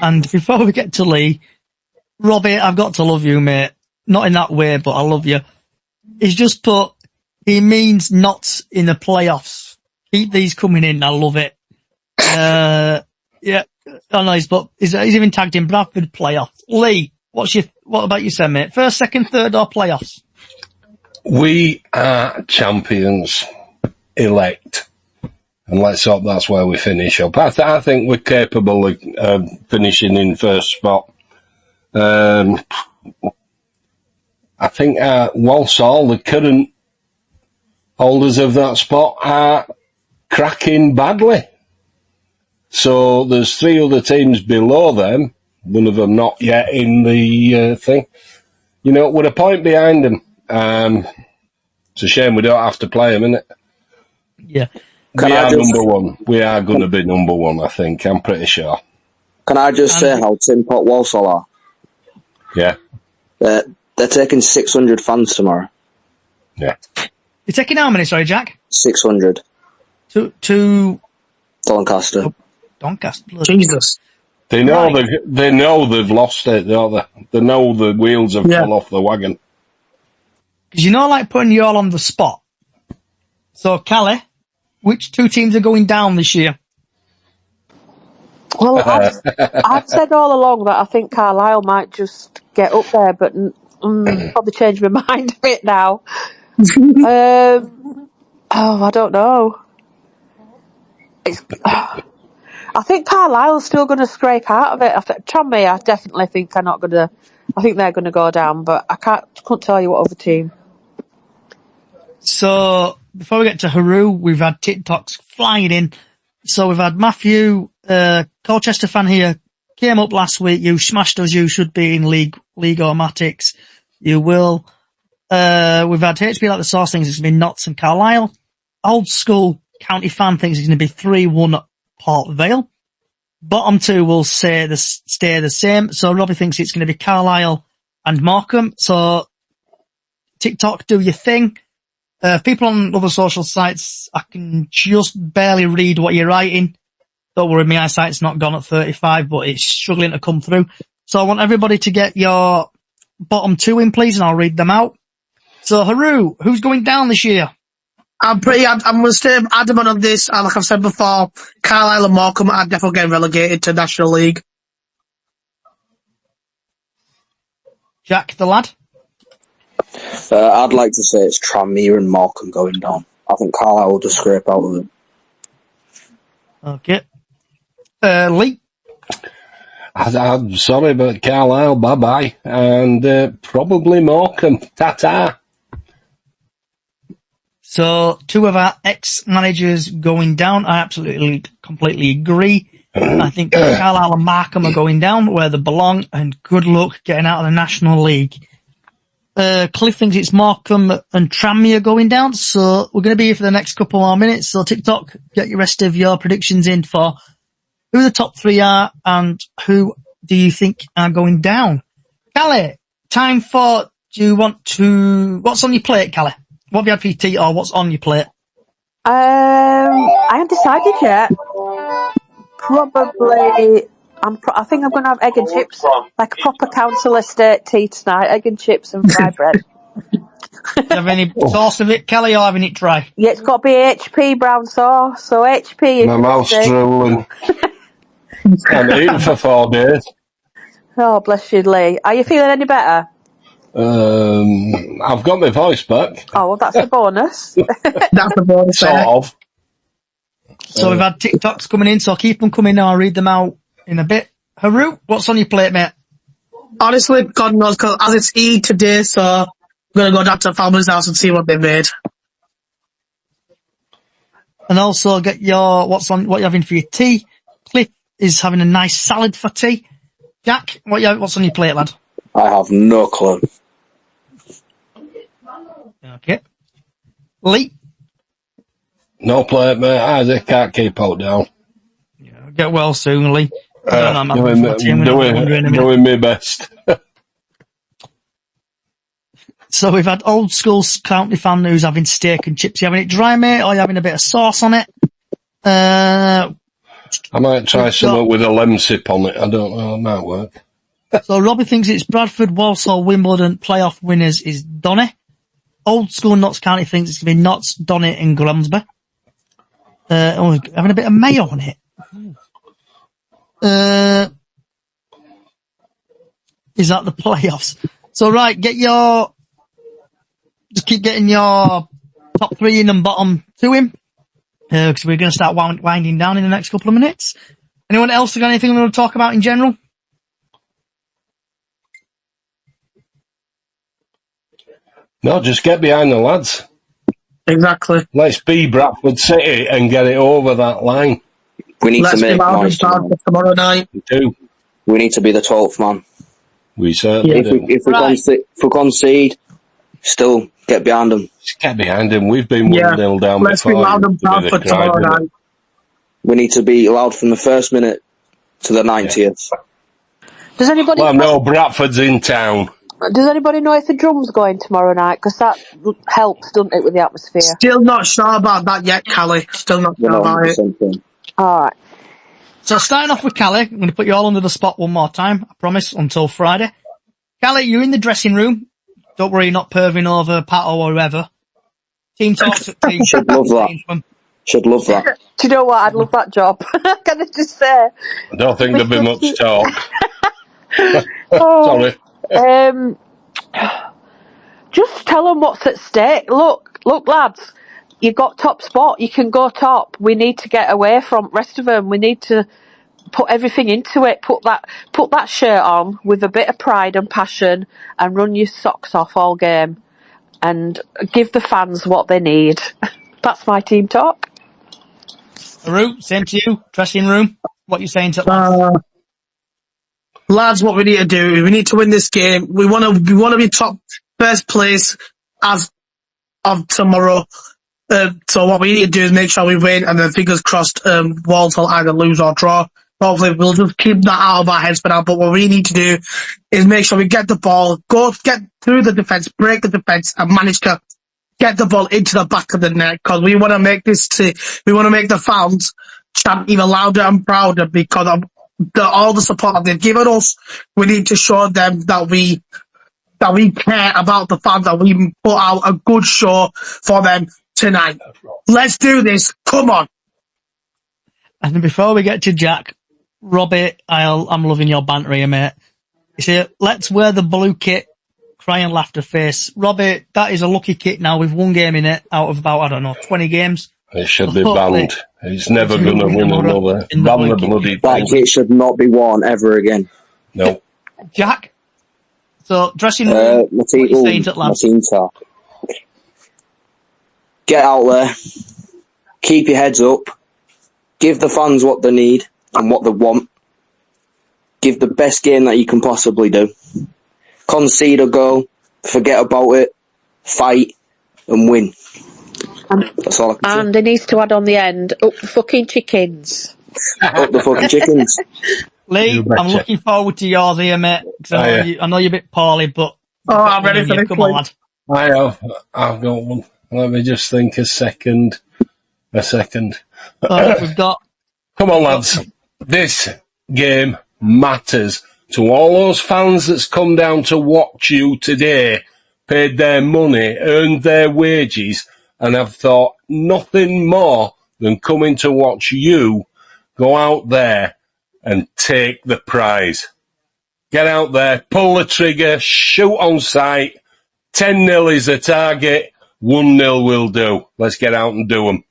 And before we get to Lee, Robbie, I've got to love you, mate. Not in that way, but I love you. He's just put, he means not in the playoffs. Keep these coming in. I love it. Yeah. Oh, no, he's even tagged in Bradford playoffs. Lee, what about you, Sam, mate? First, second, third, or playoffs? We are champions elect. And let's hope that's where we finish up. I think we're capable of finishing in first spot. I think Walsall, the current holders of that spot, are cracking badly. So there's 3 other teams below them, one of them not yet in the thing. You know, we're a point behind them. It's a shame we don't have to play them, isn't it? Yeah. Number one. We are going to be number one, I think. I'm pretty sure. Can I just say how Tin Pot Walsall are? Yeah. They're taking 600 fans tomorrow. Yeah. You're taking how many, sorry, Jack? 600. To Doncaster. Doncaster. Jesus. They know they've lost it, don't they? They know the wheels have fall off the wagon. Because like putting you all on the spot. So, Callie, which 2 teams are going down this year? Well, I've said all along that I think Carlisle might just get up there, but probably change my mind a bit now. I don't know. I think Carlisle's still going to scrape out of it. Tranmere, I definitely think are not going to. I think they're going to go down, but I couldn't tell you what other team. So, before we get to Haru, we've had TikToks flying in. So we've had Matthew, Colchester fan here, came up last week. You smashed us. You should be in League-O-Matics. You will. We've had HP like the Source thinks it's going to be Notts and Carlisle. Old school county fan thinks it's going to be 3-1 Port Vale. Bottom 2 will stay the same. So Robbie thinks it's going to be Carlisle and Morecambe. So TikTok, do your thing. People on other social sites, I can just barely read what you're writing. Don't worry, my eyesight's not gone at 35, but it's struggling to come through. So I want everybody to get your bottom 2 in, please, and I'll read them out. So, Haru, who's going down this year? I'm going to stay adamant on this. And like I've said before, Carlisle and Morecambe are definitely getting relegated to National League. Jack, the lad? I'd like to say it's Tranmere and Morecambe going down. I think Carlisle will just scrape out of it. Okay. Lee? I'm sorry, but Carlisle, bye-bye. And probably Morecambe. Ta-ta. So, 2 of our ex-managers going down. I absolutely, completely agree. I think Carlisle and Morecambe are going down where they belong, and good luck getting out of the National League. Cliff thinks it's Morecambe and Tranmere going down, so we're going to be here for the next couple more minutes. So TikTok, get your rest of your predictions in for who the top 3 are and who do you think are going down. Callie, time for, what's on your plate, Callie? What have you had for your tea or what's on your plate? I haven't decided yet. Probably, I think I'm going to have egg and chips, like a proper council estate tea tonight. Egg and chips and fried bread. Do you have any sauce of it, Kelly, or having it dry? Yeah, it's got to be HP brown sauce. So HP. My mouth's drooling. I'm eating for 4 days. Oh, bless you, Lee. Are you feeling any better? I've got my voice back. Oh, well, that's a bonus. That's a bonus. Sort of. So we've had TikToks coming in, so keep them coming now. I'll read them out in a bit. Haru, what's on your plate, mate? Honestly, God knows, because as it's Eid today, so I'm going to go down to family's house and see what they made. And also get your, what you're having for your tea. Cliff is having a nice salad for tea. Jack, what's on your plate, lad? I have no clue. Okay. Lee? No play, mate. Isaac can't keep out down. Get well soon, Lee. I don't know, I'm having for my team, we're not wondering in a minute. Doing my best. So we've had old school county fan who's having steak and chips. You having it dry, mate, or are you having a bit of sauce on it? I might try something with a lemsip on it. I don't know. It might work. So Robbie thinks it's Bradford, Walsall, Wimbledon. Playoff winners is Donny. Old school Notts County thinks it's going to be Notts, Donny and Glamsby. Having a bit of mayo on it. Is that the playoffs? So right, just keep getting your top 3 in and bottom 2 in. Because we're going to start winding down in the next couple of minutes. Anyone else got anything we want to talk about in general? No, just get behind the lads. Exactly. Let's be Bradford City and get it over that line. We need to make noise tomorrow night. We do. We need to be the 12th man. We certainly do. If we concede, still get behind them. Just get behind them. We've been 1-0 down Let's before. be loud and proud for tomorrow night. We need to be loud from the first minute to the 90th. Does anybody? Well, no, Bradford's in town. Does anybody know if the drum's going tomorrow night? Because that helps, doesn't it, with the atmosphere? Still not sure about that yet, Callie. Still not sure about it. All right. So starting off with Callie, I'm going to put you all under the spot one more time, I promise, until Friday. Callie, you're in the dressing room. Don't worry, you're not perving over Pat or whoever. Team talks at team. Should love that. Should love that. Do you know what? I'd love that job. Can I just say? I don't think there'll be much talk. Oh. Sorry. Just tell them what's at stake. Look, lads, you've got top spot. You can go top. We need to get away from rest of them. We need to put everything into it. Put that shirt on with a bit of pride and passion, and run your socks off all game, and give the fans what they need. That's my team talk. Aru, same to you. Dressing room. What are you saying to lads? Lads, what we need to do, we need to win this game. We want to be top first place as of tomorrow. So what we need to do is make sure we win, and then fingers crossed, Walsall either lose or draw. Hopefully we'll just keep that out of our heads for now. But what we need to do is make sure we get the ball, get through the defence, break the defence, and manage to get the ball into the back of the net, because we want to make the fans chant even louder and prouder because of all the support that they've given us. We need to show them that we care about the fans, that we put out a good show for them tonight. Let's do this. Come on. And before we get to Jack, Robbie, I'm loving your banter here, mate. You see, let's wear the blue kit, cry and laughter face. Robbie, that is a lucky kit now with one game in it out of about, 20 games. It should be banned. It's never going to win another. Ban the bloody that kit should not be worn ever again. No. Jack? So, dressing room, what are you saying to lads? My team talk. Get out there. Keep your heads up. Give the fans what they need and what they want. Give the best game that you can possibly do. Concede a goal. Forget about it. Fight and win. That's all I can say. And he needs to add on the end, up the fucking chickens. Up the fucking chickens. Lee, I'm looking forward to yours here, mate. I know you're a bit poorly, but... I'm ready for this. Come on, lad. I've got one. Let me just think a second. We've got... Come on, lads. This game matters to all those fans that's come down to watch you today, paid their money, earned their wages, and have thought nothing more than coming to watch you go out there and take the prize. Get out there, pull the trigger, shoot on sight. 10-0 is the target. 1-0 will do. Let's get out and do them.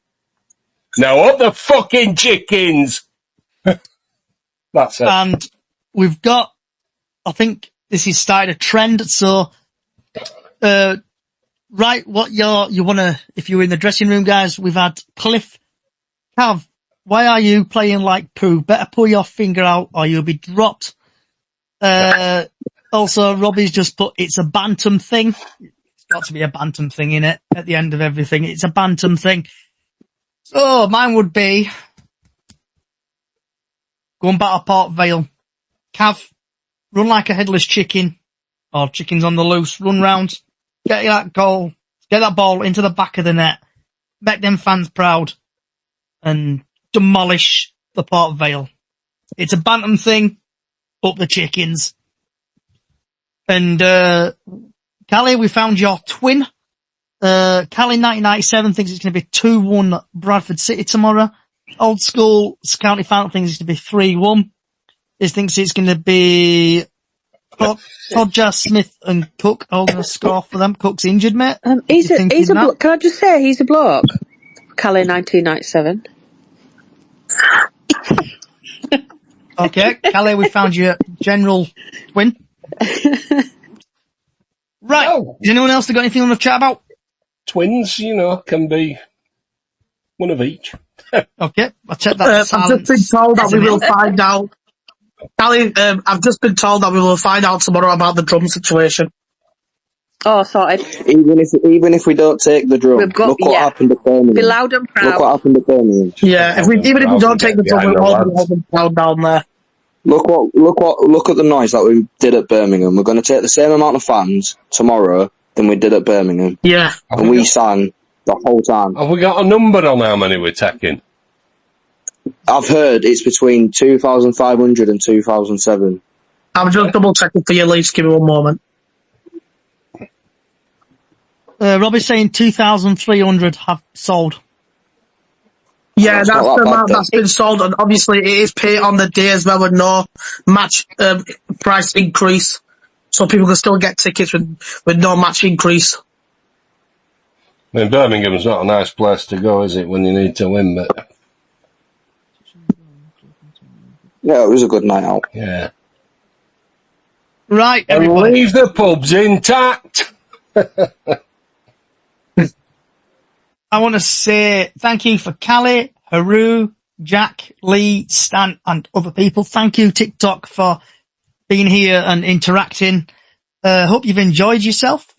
Now up the fucking chickens! That's it. And we've got, I think this is started a trend, so, right, what you wanna, if you're in the dressing room, guys, we've had Cliff, Cav, why are you playing like poo? Better pull your finger out or you'll be dropped. Also, Robbie's just put, it's a bantam thing. It's got to be a bantam thing in it at the end of everything. It's a bantam thing. So mine would be going back to Port Vale. Cav, run like a headless chicken, or chickens on the loose, run round, get that goal, get that ball into the back of the net, make them fans proud, and demolish the Port Vale. It's a bantam thing, up the chickens. And, Callie, we found your twin. Callie 1997 thinks it's going to be 2-1 Bradford City tomorrow. Old school County Final thinks it's going to be 3-1. He thinks it's going to be Todger, Smith and Cook all going to score for them. Cook's injured, mate. He's a can I just say he's a bloke? Callie 1997. Okay, Callie, we found your general twin. Right. Oh. Is anyone else got anything on the chat about? Twins, can be one of each. Okay, I'll check that. I've just been told that we will find out. Callie, I've just been told that we will find out tomorrow about the drum situation. Oh, sorted. Even if we don't take the drum, look what happened at Birmingham. Be loud and proud. Look what happened at Birmingham. Yeah, even if we don't take the drum, we'll all be loud and proud down there. Look at the noise that we did at Birmingham. We're going to take the same amount of fans tomorrow than we did at Birmingham. Yeah. And we sang the whole time. Have we got a number on how many we're taking? I've heard it's between 2,500 and 2,007. I'm just double checking for you, Leafs. Give me one moment. Robbie's saying 2,300 have sold. Yeah, that's the amount that's been sold, and obviously it is paid on the day as well with no match price increase, so people can still get tickets with no match increase. I mean, Birmingham's not a nice place to go, is it, when you need to win, but... Yeah, it was a good night out. Yeah. Right, and everybody. leave the pubs intact! I want to say thank you for Callie, Haru, Jack, Lee, Stan, and other people. Thank you, TikTok, for being here and interacting. Hope you've enjoyed yourself.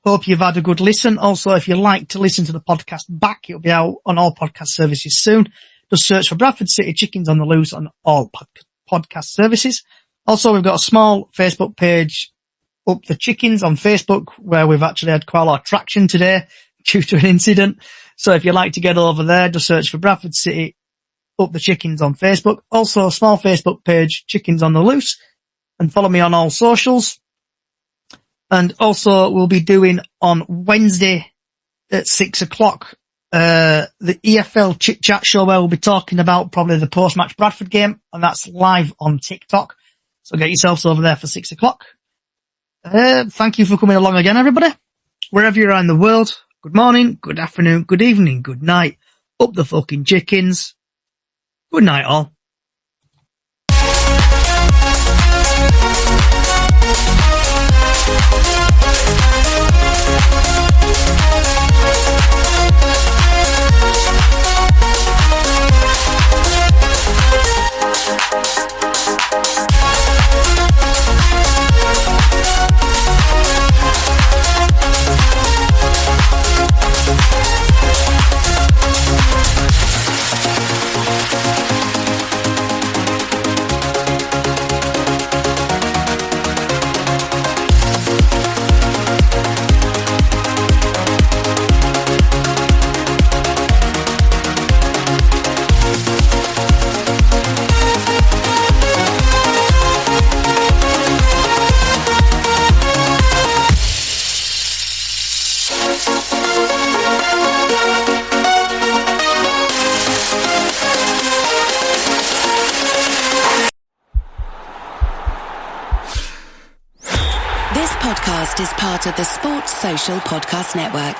Hope you've had a good listen. Also, if you like to listen to the podcast back, it'll be out on all podcast services soon. Just search for Bradford City Chickens on the Loose on all podcast services. Also, we've got a small Facebook page, Up the Chickens, on Facebook, where we've actually had quite a lot of traction today due to an incident. So if you'd like to get over there, just search for Bradford City Up the Chickens on Facebook. Also, a small Facebook page, Chickens on the Loose, and follow me on all socials. And also, we'll be doing on Wednesday at 6:00, the EFL Chit Chat show, where we'll be talking about probably the post-match Bradford game, and that's live on TikTok. So get yourselves over there for 6:00. Thank you for coming along again, everybody. Wherever you're around the world, good morning, good afternoon, good evening, good night. Up the fucking chickens. Good night, all. This podcast is part of the Sports Social Podcast Network.